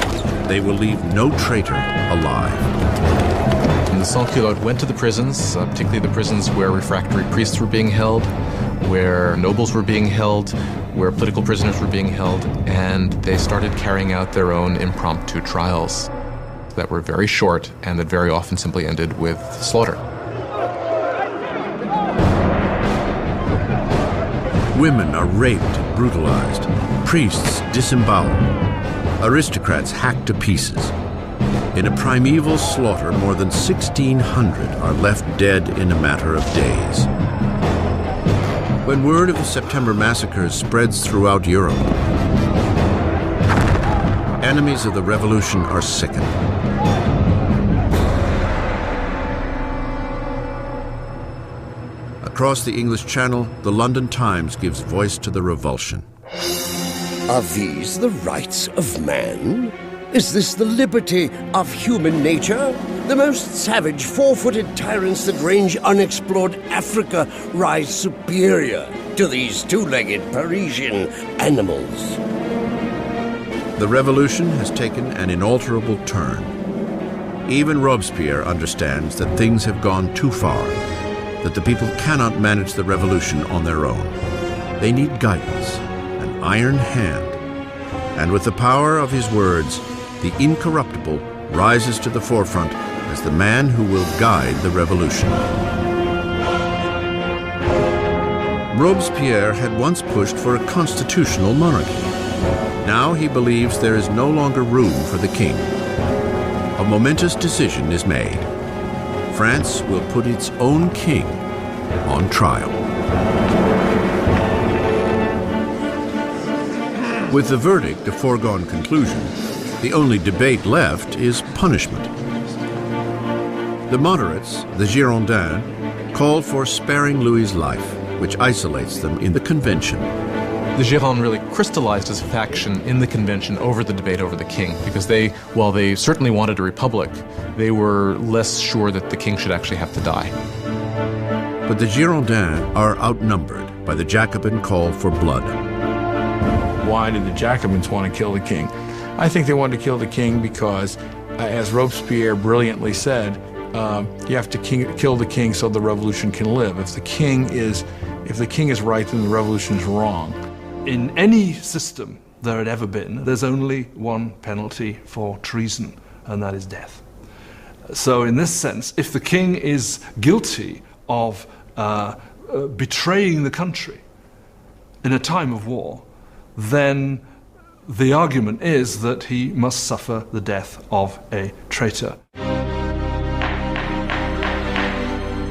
They will leave no traitor alive. And the sans-culottes went to the prisons, particularly the prisons where refractory priests were being held, where nobles were being held, where political prisoners were being held, and they started carrying out their own impromptu trials that were very short and that very often simply ended with slaughter. Women are raped and brutalized, priests disemboweled, aristocrats hacked to pieces. In a primeval slaughter, more than 1,600 are left dead in a matter of days. When word of the September massacres spreads throughout Europe, enemies of the revolution are sickened. Across the English Channel, the London Times gives voice to the revulsion. Are these the rights of man? Is this the liberty of human nature? The most savage, four-footed tyrants that range unexplored Africa rise superior to these two-legged Parisian animals. The revolution has taken an inalterable turn. Even Robespierre understands that things have gone too far, that the people cannot manage the revolution on their own. They need guidance, an iron hand. And with the power of his words, the incorruptible rises to the forefront as the man who will guide the revolution. Robespierre had once pushed for a constitutional monarchy. Now he believes there is no longer room for the king. A momentous decision is made. France will put its own king on trial. With the verdict a foregone conclusion, the only debate left is punishment. The moderates, the Girondins, call for sparing Louis's life, which isolates them in the convention. The Gironde really crystallized as a faction in the convention over the debate over the king, because while they certainly wanted a republic, they were less sure that the king should actually have to die. But the Girondins are outnumbered by the Jacobin call for blood. Why did the Jacobins want to kill the king? I think they wanted to kill the king because, as Robespierre brilliantly said, you have to kill the king so the revolution can live. If the king is right, then the revolution is wrong. In any system there had ever been, there's only one penalty for treason, and that is death. So in this sense, if the king is guilty of betraying the country in a time of war, then the argument is that he must suffer the death of a traitor.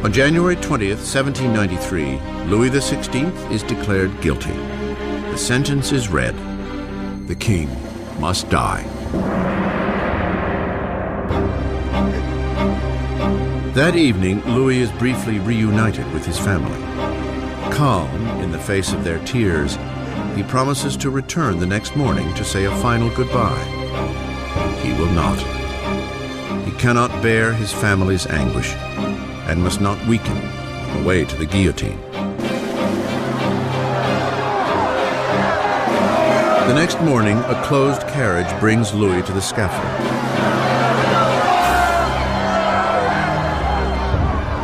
On January 20th, 1793, Louis XVI is declared guilty. The sentence is read. The king must die. That evening, Louis is briefly reunited with his family. Calm in the face of their tears, he promises to return the next morning to say a final goodbye. He will not. He cannot bear his family's anguish and must not weaken on the way to the guillotine. The next morning, a closed carriage brings Louis to the scaffold.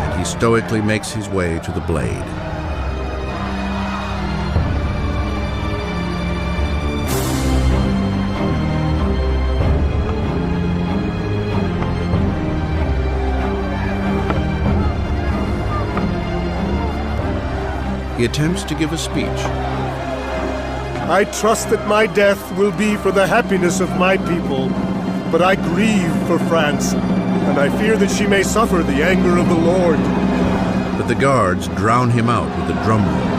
And he stoically makes his way to the blade. He attempts to give a speech. I trust that my death will be for the happiness of my people, but I grieve for France, and I fear that she may suffer the anger of the Lord. But the guards drown him out with a drum roll.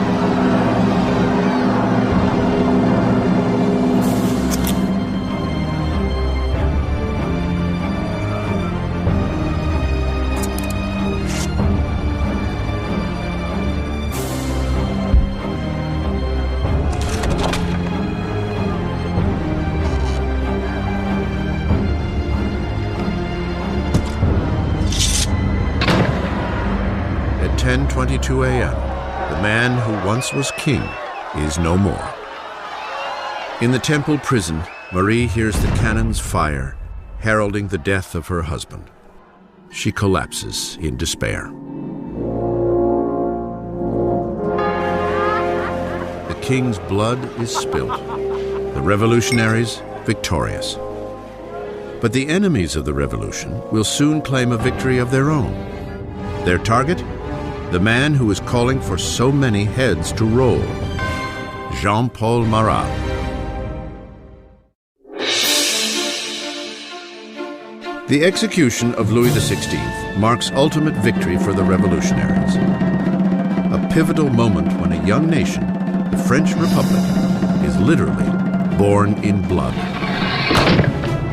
At 10:22 a.m., the man who once was king is no more. In the Temple prison, Marie hears the cannons fire, heralding the death of her husband. She collapses in despair. The king's blood is spilt, the revolutionaries victorious. But the enemies of the revolution will soon claim a victory of their own. Their target? The man who is calling for so many heads to roll, Jean-Paul Marat. The execution of Louis XVI marks ultimate victory for the revolutionaries. A pivotal moment when a young nation, the French Republic, is literally born in blood.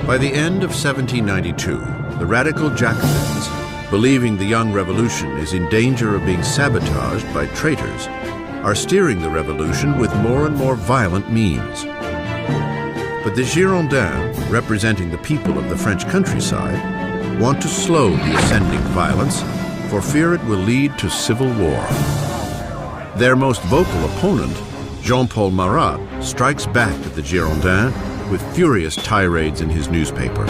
By the end of 1792, the radical Jacobins, believing the young revolution is in danger of being sabotaged by traitors, are steering the revolution with more and more violent means. But the Girondins, representing the people of the French countryside, want to slow the ascending violence for fear it will lead to civil war. Their most vocal opponent, Jean-Paul Marat, strikes back at the Girondins with furious tirades in his newspaper,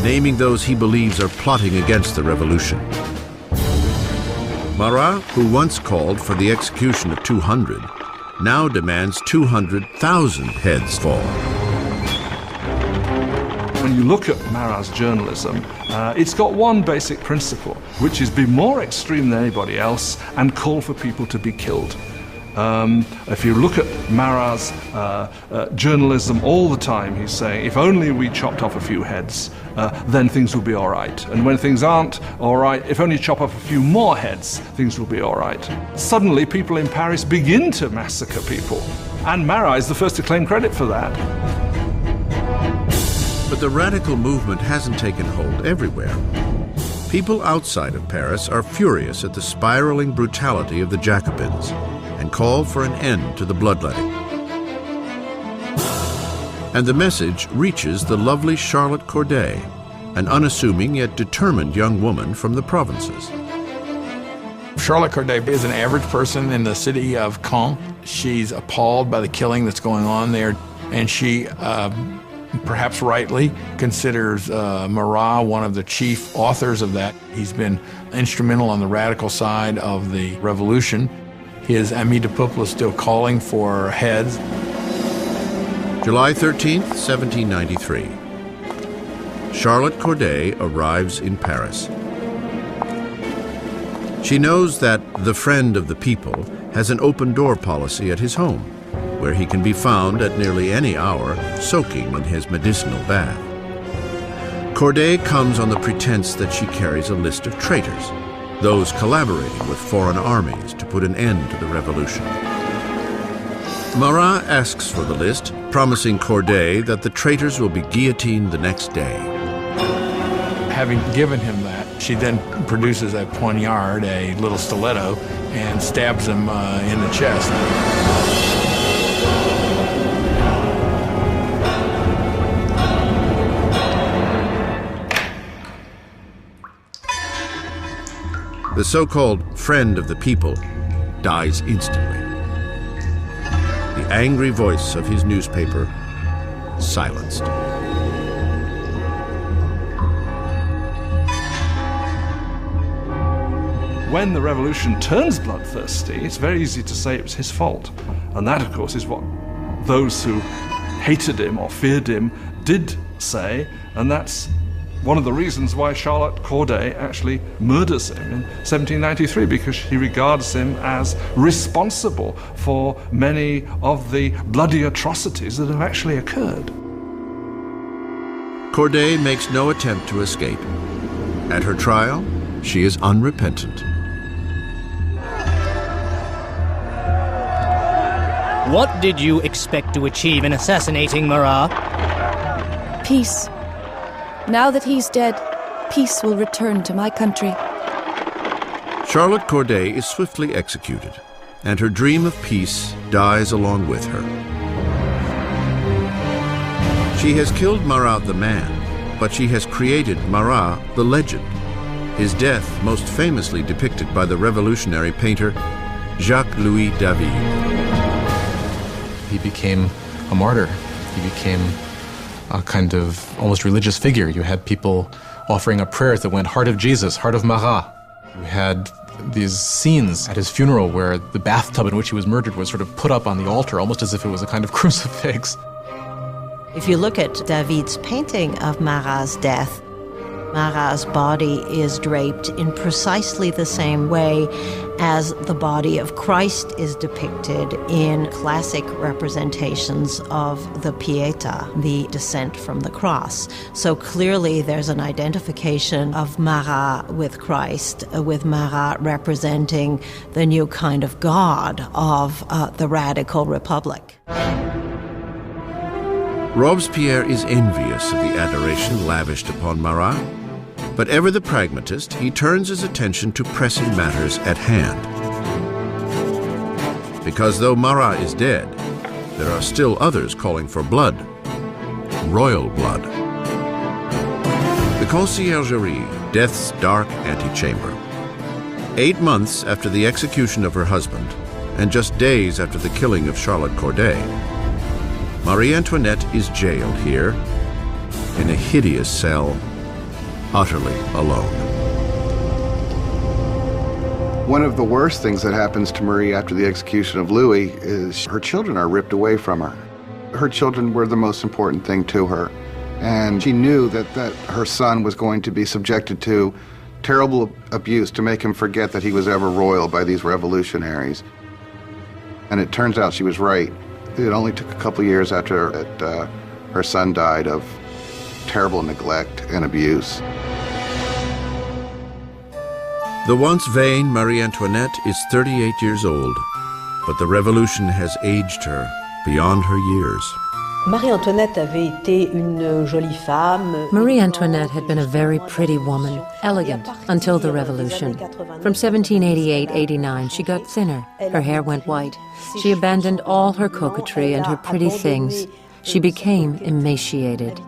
naming those he believes are plotting against the revolution. Marat, who once called for the execution of 200, now demands 200,000 heads fall. When you look at Marat's journalism, it's got one basic principle, which is be more extreme than anybody else and call for people to be killed. If you look at Marat's journalism all the time, he's saying, if only we chopped off a few heads, then things will be all right. And when things aren't all right, if only chop off a few more heads, things will be all right. Suddenly, people in Paris begin to massacre people. And Marat is the first to claim credit for that. But the radical movement hasn't taken hold everywhere. People outside of Paris are furious at the spiraling brutality of the Jacobins and call for an end to the bloodletting. And the message reaches the lovely Charlotte Corday, an unassuming yet determined young woman from the provinces. Charlotte Corday is an average person in the city of Caen. She's appalled by the killing that's going on there, and she perhaps rightly considers Marat one of the chief authors of that. He's been instrumental on the radical side of the revolution. His Ami du Peuple is still calling for heads. July 13th, 1793. Charlotte Corday arrives in Paris. She knows that the friend of the people has an open-door policy at his home, where he can be found at nearly any hour soaking in his medicinal bath. Corday comes on the pretense that she carries a list of traitors, those collaborating with foreign armies to put an end to the revolution. Marat asks for the list, promising Corday that the traitors will be guillotined the next day. Having given him that, she then produces a poignard, a little stiletto, and stabs him in the chest. The so-called friend of the people dies instantly. The angry voice of his newspaper silenced. When the revolution turns bloodthirsty, it's very easy to say it was his fault. And that, of course, is what those who hated him or feared him did say, and that's one of the reasons why Charlotte Corday actually murders him in 1793, because he regards him as responsible for many of the bloody atrocities that have actually occurred. Corday makes no attempt to escape. At her trial, she is unrepentant. What did you expect to achieve in assassinating Marat? Peace. Now that he's dead, peace will return to my country. Charlotte Corday is swiftly executed, and her dream of peace dies along with her. She has killed Marat the man, but she has created Marat the legend, his death most famously depicted by the revolutionary painter Jacques-Louis David. He became a martyr. He became a kind of almost religious figure. You had people offering up prayers that went, "Heart of Jesus, Heart of Marat." You had these scenes at his funeral where the bathtub in which he was murdered was sort of put up on the altar, almost as if it was a kind of crucifix. If you look at David's painting of Marat's death, Marat's body is draped in precisely the same way as the body of Christ is depicted in classic representations of the Pietà, the descent from the cross. So clearly there's an identification of Marat with Christ, with Marat representing the new kind of God of the radical republic. Robespierre is envious of the adoration lavished upon Marat, but ever the pragmatist, he turns his attention to pressing matters at hand. Because though Marat is dead, there are still others calling for blood, royal blood. The Conciergerie, death's dark antechamber. 8 months after the execution of her husband, and just days after the killing of Charlotte Corday, Marie Antoinette is jailed here in a hideous cell, utterly alone. One of the worst things that happens to Marie after the execution of Louis is her children are ripped away from her. Her children were the most important thing to her, and she knew that her son was going to be subjected to terrible abuse to make him forget that he was ever royal by these revolutionaries. And it turns out she was right. It only took a couple years after her son died of terrible neglect and abuse. The once vain Marie Antoinette is 38 years old, but the revolution has aged her beyond her years. Marie Antoinette avait été une jolie femme. Marie Antoinette had been a very pretty woman, elegant, until the revolution. From 1788-89, she got thinner. Her hair went white. She abandoned all her coquetry and her pretty things. She became emaciated.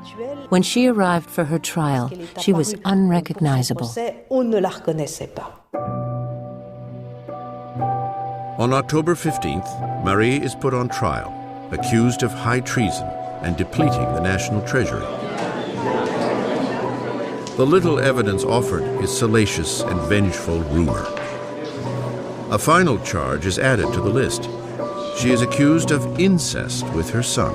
When she arrived for her trial, she was unrecognizable. On October 15th, Marie is put on trial, accused of high treason and depleting the national treasury. The little evidence offered is salacious and vengeful rumor. A final charge is added to the list. She is accused of incest with her son.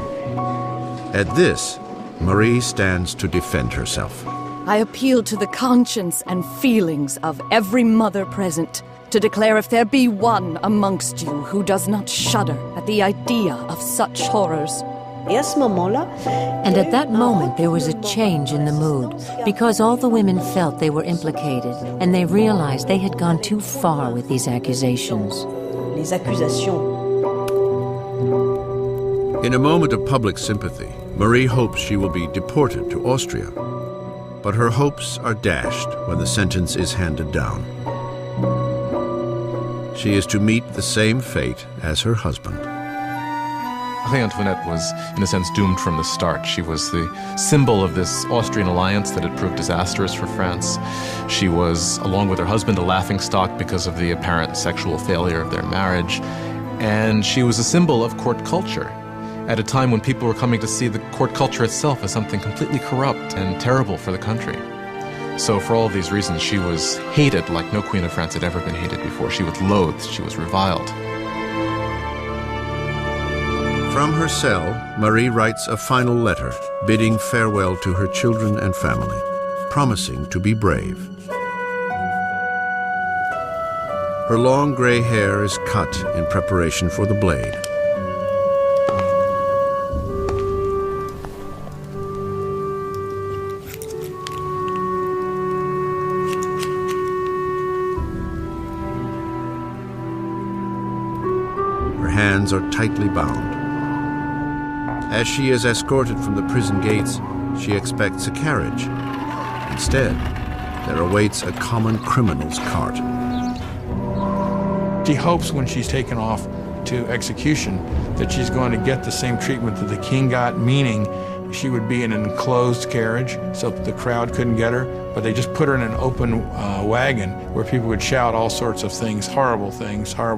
At this, Marie stands to defend herself. I appeal to the conscience and feelings of every mother present to declare if there be one amongst you who does not shudder at the idea of such horrors. And at that moment there was a change in the mood, because all the women felt they were implicated, and they realized they had gone too far with these accusations. In a moment of public sympathy, Marie hopes she will be deported to Austria. But her hopes are dashed when the sentence is handed down. She is to meet the same fate as her husband. Marie Antoinette was, in a sense, doomed from the start. She was the symbol of this Austrian alliance that had proved disastrous for France. She was, along with her husband, a laughingstock because of the apparent sexual failure of their marriage. And she was a symbol of court culture at a time when people were coming to see the court culture itself as something completely corrupt and terrible for the country. So for all of these reasons, she was hated like no queen of France had ever been hated before. She was loathed, she was reviled. From her cell, Marie writes a final letter bidding farewell to her children and family, promising to be brave. Her long gray hair is cut in preparation for the blade. Her hands are tightly bound. As she is escorted from the prison gates, she expects a carriage. Instead, there awaits a common criminal's cart. She hopes when she's taken off to execution that she's going to get the same treatment that the king got, meaning she would be in an enclosed carriage so that the crowd couldn't get her, but they just put her in an open wagon where people would shout all sorts of things, horrible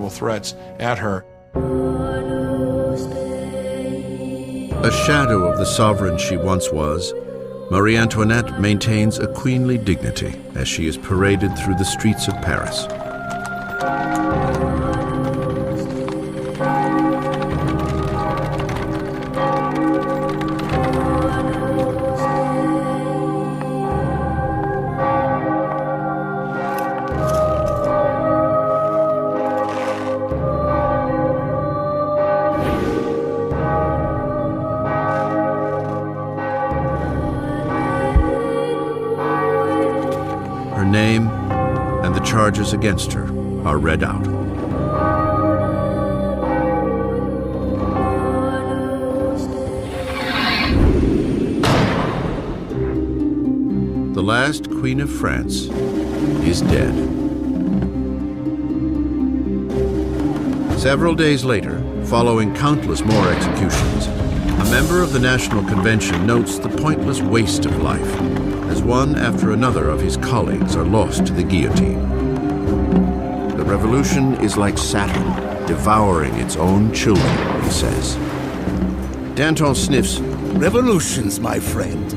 threats at her. A shadow of the sovereign she once was, Marie Antoinette maintains a queenly dignity as she is paraded through the streets of Paris. Her name and the charges against her are read out. The last Queen of France is dead. Several days later, following countless more executions, a member of the National Convention notes the pointless waste of life as one after another of his colleagues are lost to the guillotine. The revolution is like Saturn, devouring its own children, he says. Danton sniffs. Revolutions, my friend,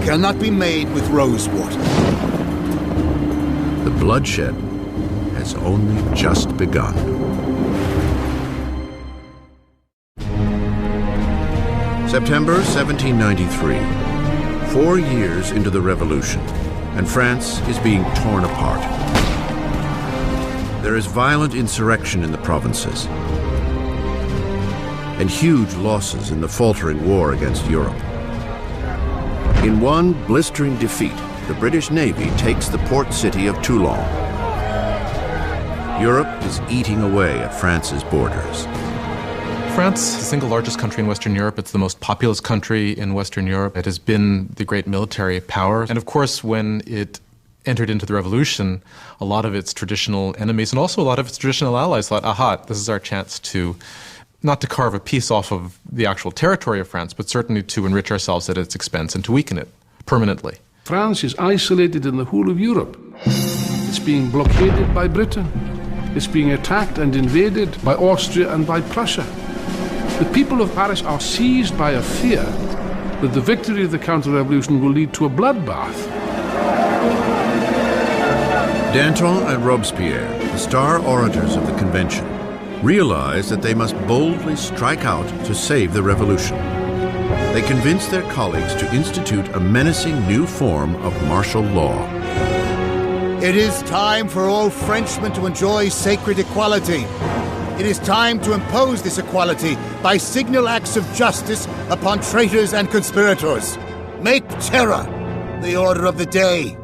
cannot be made with rose water. The bloodshed has only just begun. September 1793. 4 years into the revolution, and France is being torn apart. There is violent insurrection in the provinces, and huge losses in the faltering war against Europe. In one blistering defeat, the British Navy takes the port city of Toulon. Europe is eating away at France's borders. France is the single largest country in Western Europe. It's the most populous country in Western Europe. It has been the great military power. And of course, when it entered into the revolution, a lot of its traditional enemies and also a lot of its traditional allies thought, aha, this is our chance to, not to carve a piece off of the actual territory of France, but certainly to enrich ourselves at its expense and to weaken it permanently. France is isolated in the whole of Europe. It's being blockaded by Britain. It's being attacked and invaded by Austria and by Prussia. The people of Paris are seized by a fear that the victory of the counter-revolution will lead to a bloodbath. Danton and Robespierre, the star orators of the convention, realize that they must boldly strike out to save the revolution. They convince their colleagues to institute a menacing new form of martial law. It is time for all Frenchmen to enjoy sacred equality. It is time to impose this equality by signal acts of justice upon traitors and conspirators. Make terror the order of the day.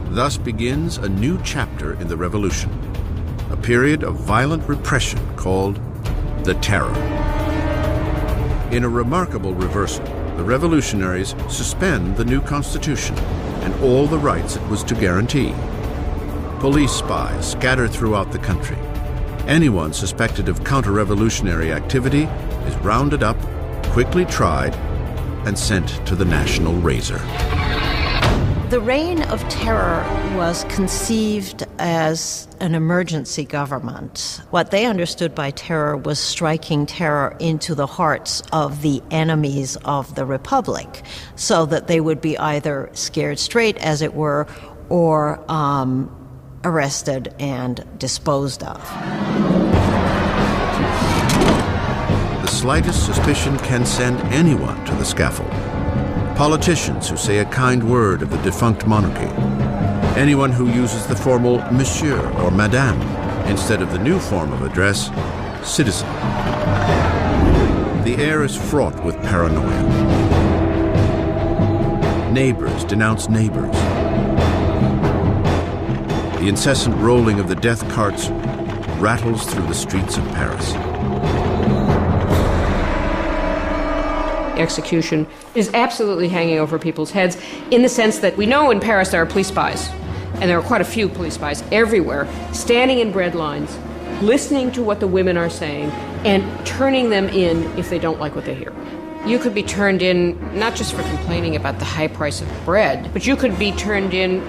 Thus begins a new chapter in the revolution, a period of violent repression called the Terror. In a remarkable reversal, the revolutionaries suspend the new constitution and all the rights it was to guarantee. Police spies scatter throughout the country. Anyone suspected of counter-revolutionary activity is rounded up, quickly tried, and sent to the national razor. The Reign of Terror was conceived as an emergency government. What they understood by terror was striking terror into the hearts of the enemies of the Republic, so that they would be either scared straight, as it were, or arrested and disposed of. The slightest suspicion can send anyone to the scaffold. Politicians who say a kind word of the defunct monarchy. Anyone who uses the formal monsieur or madame instead of the new form of address, citizen. The air is fraught with paranoia. Neighbors denounce neighbors. The incessant rolling of the death carts rattles through the streets of Paris. Execution is absolutely hanging over people's heads in the sense that we know in Paris there are police spies, and there are quite a few police spies everywhere, standing in bread lines, listening to what the women are saying, and turning them in if they don't like what they hear. You could be turned in not just for complaining about the high price of bread, but you could be turned in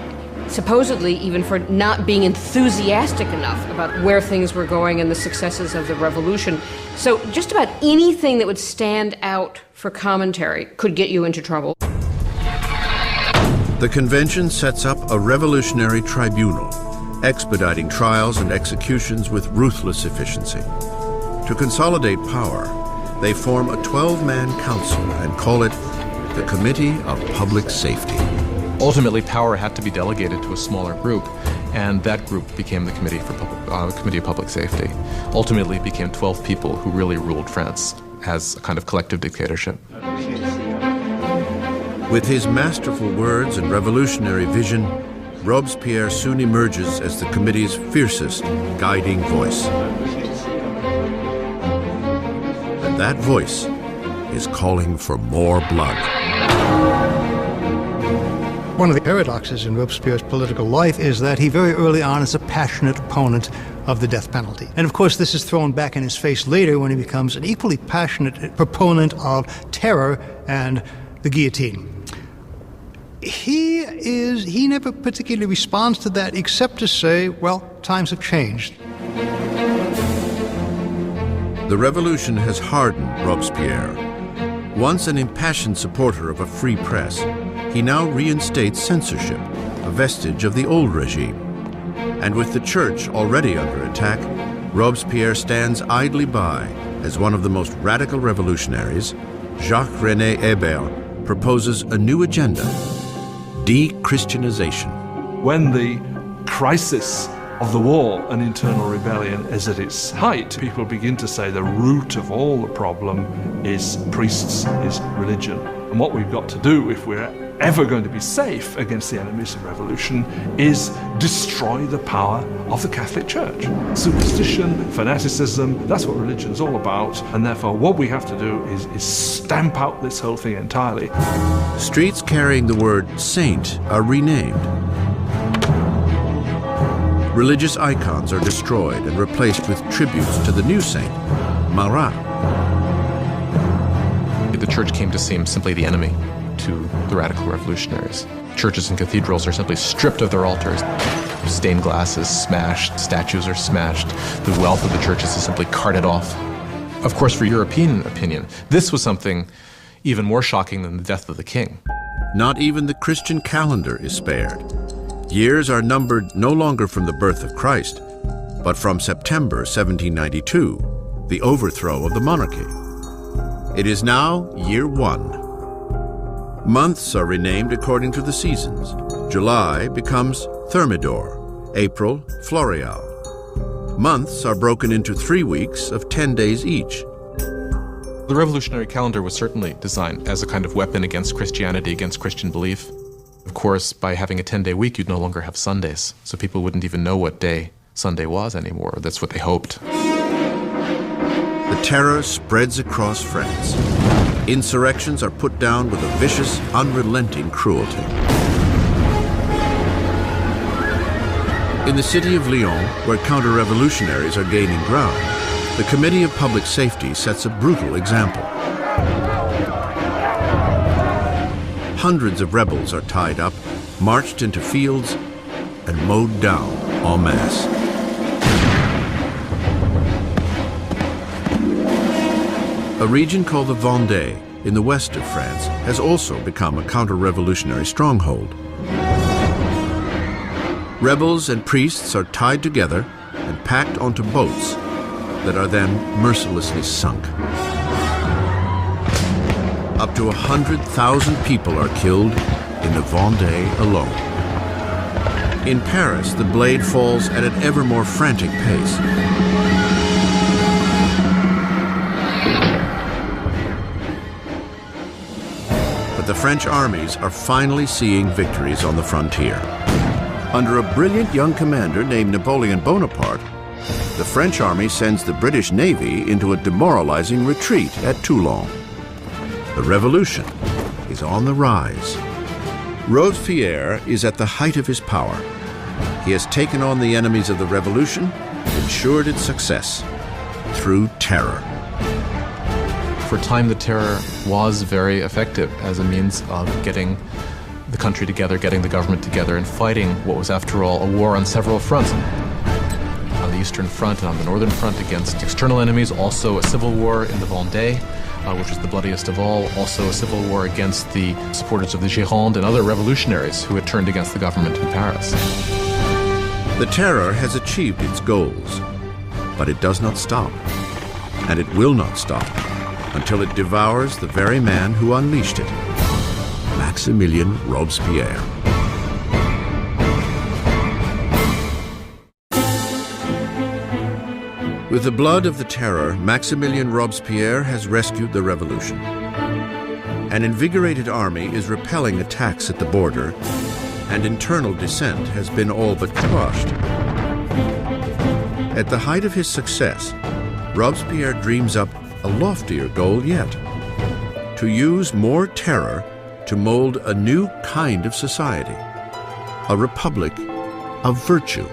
supposedly even for not being enthusiastic enough about where things were going and the successes of the revolution. So just about anything that would stand out for commentary could get you into trouble. The convention sets up a revolutionary tribunal, expediting trials and executions with ruthless efficiency. To consolidate power, they form a 12-man council and call it the Committee of Public Safety. Ultimately, power had to be delegated to a smaller group, and that group became the Committee of Public Safety. Ultimately, it became 12 people who really ruled France as a kind of collective dictatorship. With his masterful words and revolutionary vision, Robespierre soon emerges as the committee's fiercest guiding voice. And that voice is calling for more blood. One of the paradoxes in Robespierre's political life is that he very early on is a passionate opponent of the death penalty. And of course, this is thrown back in his face later when he becomes an equally passionate proponent of terror and the guillotine. He never particularly responds to that except to say, well, times have changed. The revolution has hardened Robespierre. Once an impassioned supporter of a free press, he now reinstates censorship, a vestige of the old regime. And with the church already under attack, Robespierre stands idly by as one of the most radical revolutionaries. Jacques-René Hébert proposes a new agenda: de-Christianization. When the crisis of the war and internal rebellion is at its height, people begin to say the root of all the problem is priests, is religion. And what we've got to do, if we're ever going to be safe against the enemies of revolution, is destroy the power of the Catholic Church. Superstition, fanaticism, that's what religion's all about, and therefore what we have to do is stamp out this whole thing entirely. Streets carrying the word saint are renamed. Religious icons are destroyed and replaced with tributes to the new saint, Marat. The church came to seem simply the enemy to the radical revolutionaries. Churches and cathedrals are simply stripped of their altars. Stained glass is smashed, statues are smashed, the wealth of the churches is simply carted off. Of course, for European opinion, this was something even more shocking than the death of the king. Not even the Christian calendar is spared. Years are numbered no longer from the birth of Christ, but from September 1792, the overthrow of the monarchy. It is now year 1. Months are renamed according to the seasons. July becomes Thermidor, April, Floréal. Months are broken into 3 weeks of 10 days each. The revolutionary calendar was certainly designed as a kind of weapon against Christianity, against Christian belief. Of course, by having a 10-day week, you'd no longer have Sundays, so people wouldn't even know what day Sunday was anymore. That's what they hoped. The terror spreads across France. Insurrections are put down with a vicious, unrelenting cruelty. In the city of Lyon, where counter-revolutionaries are gaining ground, the Committee of Public Safety sets a brutal example. Hundreds of rebels are tied up, marched into fields, and mowed down en masse. A region called the Vendée, in the west of France, has also become a counter-revolutionary stronghold. Rebels and priests are tied together and packed onto boats that are then mercilessly sunk. Up to 100,000 people are killed in the Vendée alone. In Paris, the blade falls at an ever more frantic pace. But the French armies are finally seeing victories on the frontier. Under a brilliant young commander named Napoleon Bonaparte, the French army sends the British Navy into a demoralizing retreat at Toulon. The revolution is on the rise. Robespierre is at the height of his power. He has taken on the enemies of the revolution and ensured its success through terror. For a time, the terror was very effective as a means of getting the country together, getting the government together, and fighting what was, after all, a war on several fronts. On the Eastern Front and on the Northern Front against external enemies, also a civil war in the Vendée, which was the bloodiest of all, also a civil war against the supporters of the Gironde and other revolutionaries who had turned against the government in Paris. The terror has achieved its goals, but it does not stop, and it will not stop until it devours the very man who unleashed it, Maximilien Robespierre. With the blood of the terror, Maximilien Robespierre has rescued the revolution. An invigorated army is repelling attacks at the border, and internal dissent has been all but quashed. At the height of his success, Robespierre dreams up a loftier goal yet: to use more terror to mold a new kind of society, a republic of virtue.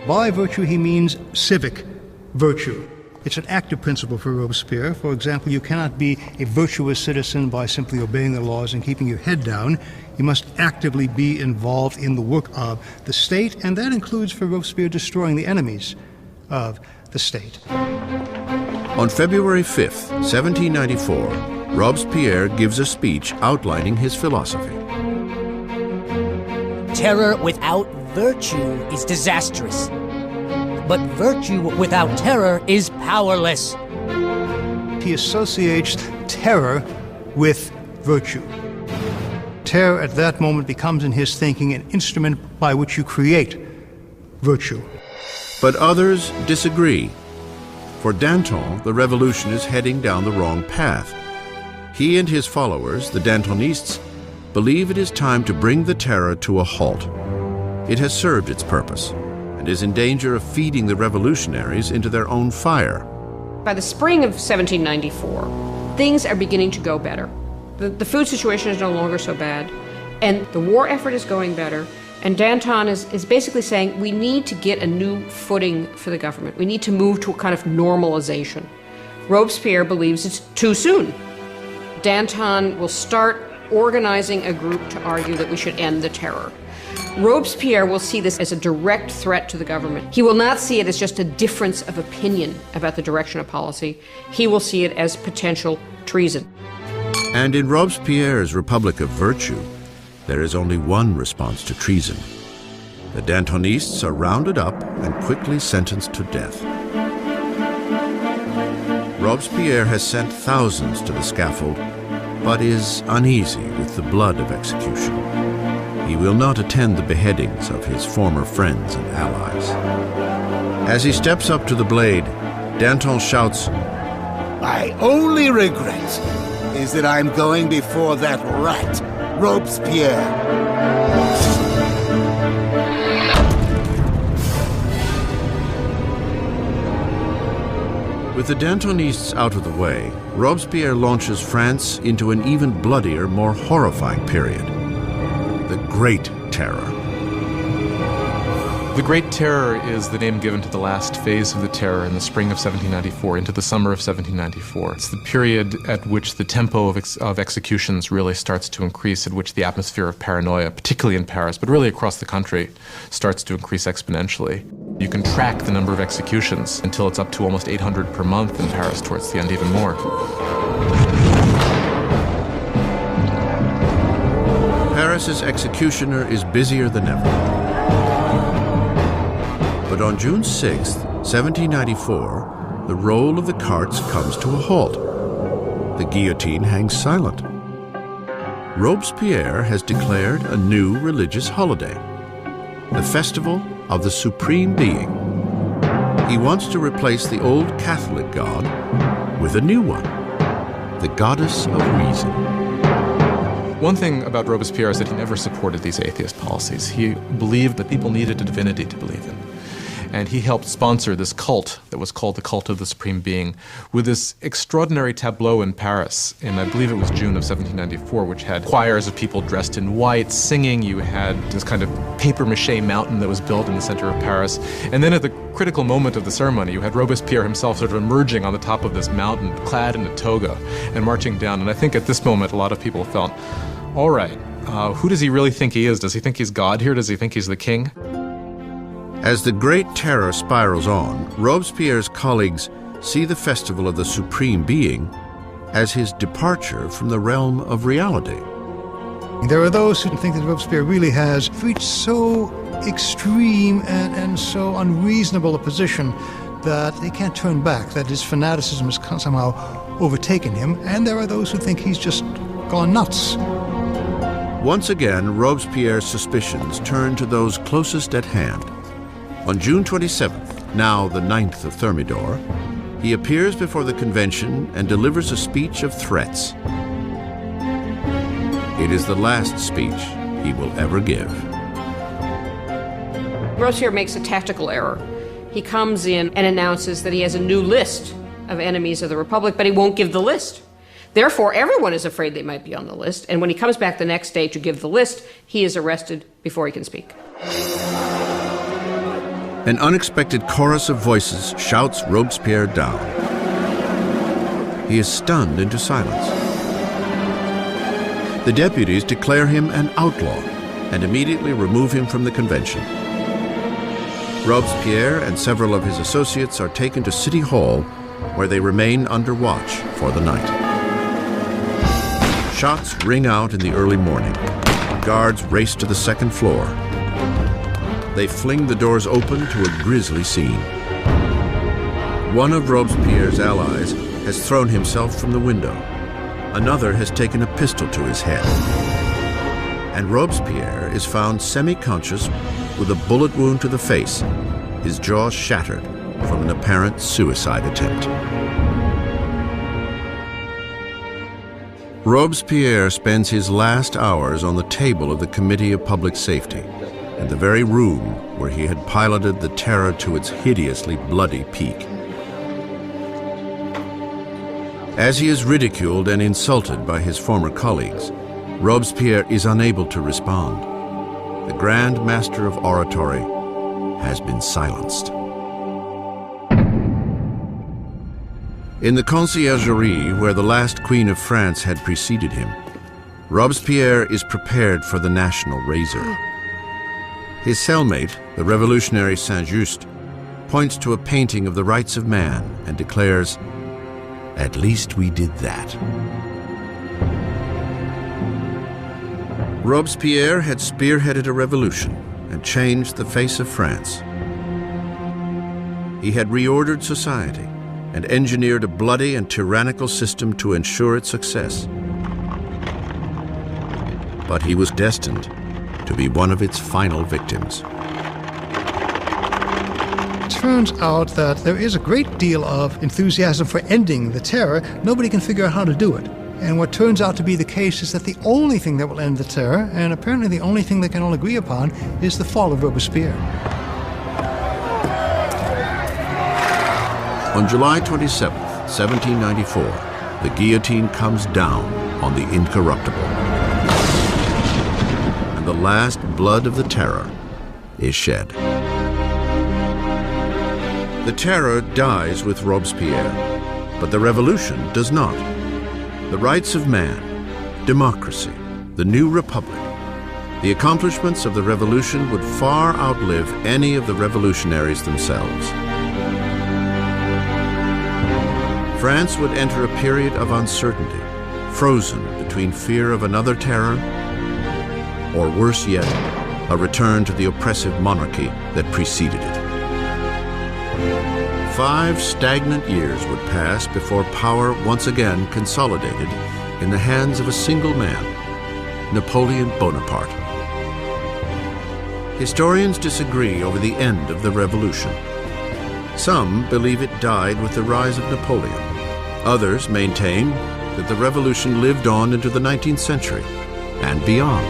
By virtue, he means civic virtue. It's an active principle for Robespierre. For example, you cannot be a virtuous citizen by simply obeying the laws and keeping your head down. You must actively be involved in the work of the state, and that includes for Robespierre destroying the enemies of the state. On February 5th, 1794, Robespierre gives a speech outlining his philosophy. Terror without virtue is disastrous. But virtue without terror is powerless. He associates terror with virtue. Terror at that moment becomes in his thinking an instrument by which you create virtue. But others disagree. For Danton, the revolution is heading down the wrong path. He and his followers, the Dantonists, believe it is time to bring the terror to a halt. It has served its purpose and is in danger of feeding the revolutionaries into their own fire. By the spring of 1794, things are beginning to go better. The food situation is no longer so bad, and the war effort is going better, and Danton is basically saying we need to get a new footing for the government. We need to move to a kind of normalization. Robespierre believes it's too soon. Danton will start organizing a group to argue that we should end the terror. Robespierre will see this as a direct threat to the government. He will not see it as just a difference of opinion about the direction of policy. He will see it as potential treason. And in Robespierre's Republic of Virtue, there is only one response to treason. The Dantonists are rounded up and quickly sentenced to death. Robespierre has sent thousands to the scaffold, but is uneasy with the blood of execution. He will not attend the beheadings of his former friends and allies. As he steps up to the blade, Danton shouts, "My only regret is that I'm going before that rat, Robespierre." With the Dantonists out of the way, Robespierre launches France into an even bloodier, more horrifying period. The Great Terror. The Great Terror is the name given to the last phase of the terror in the spring of 1794 into the summer of 1794. It's the period at which the tempo of executions really starts to increase, at which the atmosphere of paranoia, particularly in Paris, but really across the country, starts to increase exponentially. You can track the number of executions until it's up to almost 800 per month in Paris, towards the end even more. Paris's executioner is busier than ever. But on June 6, 1794, the roll of the carts comes to a halt. The guillotine hangs silent. Robespierre has declared a new religious holiday, the Festival of the Supreme Being. He wants to replace the old Catholic god with a new one, the goddess of reason. One thing about Robespierre is that he never supported these atheist policies. He believed that people needed a divinity to believe in. And he helped sponsor this cult that was called the Cult of the Supreme Being, with this extraordinary tableau in Paris, in I believe it was June of 1794, which had choirs of people dressed in white singing. You had this kind of papier-mâché mountain that was built in the center of Paris. And then at the critical moment of the ceremony, you had Robespierre himself sort of emerging on the top of this mountain, clad in a toga, and marching down. And I think at this moment, a lot of people felt, all right, who does he really think he is? Does he think he's God here? Does he think he's the king? As the Great Terror spirals on, Robespierre's colleagues see the Festival of the Supreme Being as his departure from the realm of reality. There are those who think that Robespierre really has reached so extreme and so unreasonable a position that they can't turn back, that his fanaticism has somehow overtaken him, and there are those who think he's just gone nuts. Once again, Robespierre's suspicions turn to those closest at hand. On June 27th, now the 9th of Thermidor, he appears before the convention and delivers a speech of threats. It is the last speech he will ever give. Robespierre makes a tactical error. He comes in and announces that he has a new list of enemies of the Republic, but he won't give the list. Therefore, everyone is afraid they might be on the list, and when he comes back the next day to give the list, he is arrested before he can speak. An unexpected chorus of voices shouts Robespierre down. He is stunned into silence. The deputies declare him an outlaw and immediately remove him from the convention. Robespierre and several of his associates are taken to City Hall, where they remain under watch for the night. Shots ring out in the early morning. Guards race to the second floor. They fling the doors open to a grisly scene. One of Robespierre's allies has thrown himself from the window. Another has taken a pistol to his head. And Robespierre is found semi-conscious with a bullet wound to the face, his jaw shattered from an apparent suicide attempt. Robespierre spends his last hours on the table of the Committee of Public Safety, in the very room where he had piloted the terror to its hideously bloody peak. As he is ridiculed and insulted by his former colleagues, Robespierre is unable to respond. The Grand Master of Oratory has been silenced. In the Conciergerie, where the last Queen of France had preceded him, Robespierre is prepared for the national razor. His cellmate, the revolutionary Saint-Just, points to a painting of the rights of man and declares, "At least we did that." Robespierre had spearheaded a revolution and changed the face of France. He had reordered society and engineered a bloody and tyrannical system to ensure its success. But he was destined to be one of its final victims. It turns out that there is a great deal of enthusiasm for ending the terror. Nobody can figure out how to do it. And what turns out to be the case is that the only thing that will end the terror, and apparently the only thing they can all agree upon, is the fall of Robespierre. On July 27, 1794, the guillotine comes down on the incorruptible. And the last blood of the terror is shed. The terror dies with Robespierre, but the revolution does not. The rights of man, democracy, the new republic, the accomplishments of the revolution would far outlive any of the revolutionaries themselves. France would enter a period of uncertainty, frozen between fear of another terror, or worse yet, a return to the oppressive monarchy that preceded it. 5 stagnant years would pass before power once again consolidated in the hands of a single man, Napoleon Bonaparte. Historians disagree over the end of the revolution. Some believe it died with the rise of Napoleon. Others maintain that the revolution lived on into the 19th century and beyond.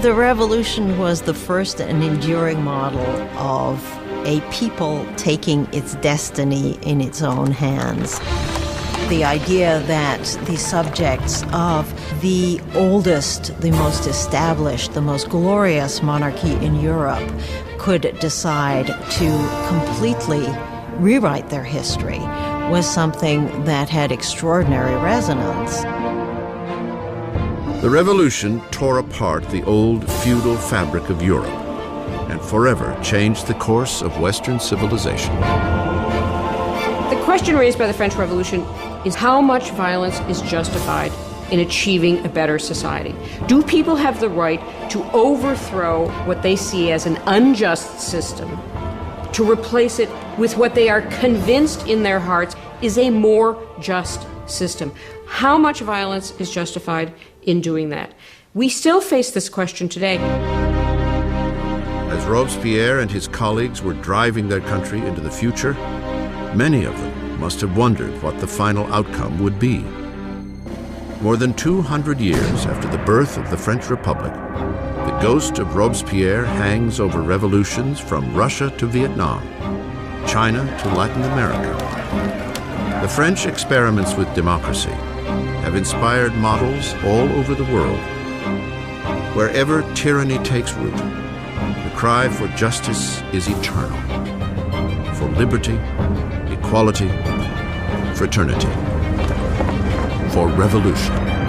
The revolution was the first and enduring model of a people taking its destiny in its own hands. The idea that the subjects of the oldest, the most established, the most glorious monarchy in Europe could decide to completely rewrite their history was something that had extraordinary resonance. The revolution tore apart the old feudal fabric of Europe and forever changed the course of Western civilization. The question raised by the French Revolution is how much violence is justified in achieving a better society. Do people have the right to overthrow what they see as an unjust system, to replace it with what they are convinced in their hearts is a more just system? How much violence is justified in doing that? We still face this question today. As Robespierre and his colleagues were driving their country into the future, many of them must have wondered what the final outcome would be. More than 200 years after the birth of the French Republic, the ghost of Robespierre hangs over revolutions from Russia to Vietnam, China to Latin America. The French experiments with democracy have inspired models all over the world. Wherever tyranny takes root, the cry for justice is eternal. liberty, equality, fraternity, for revolution.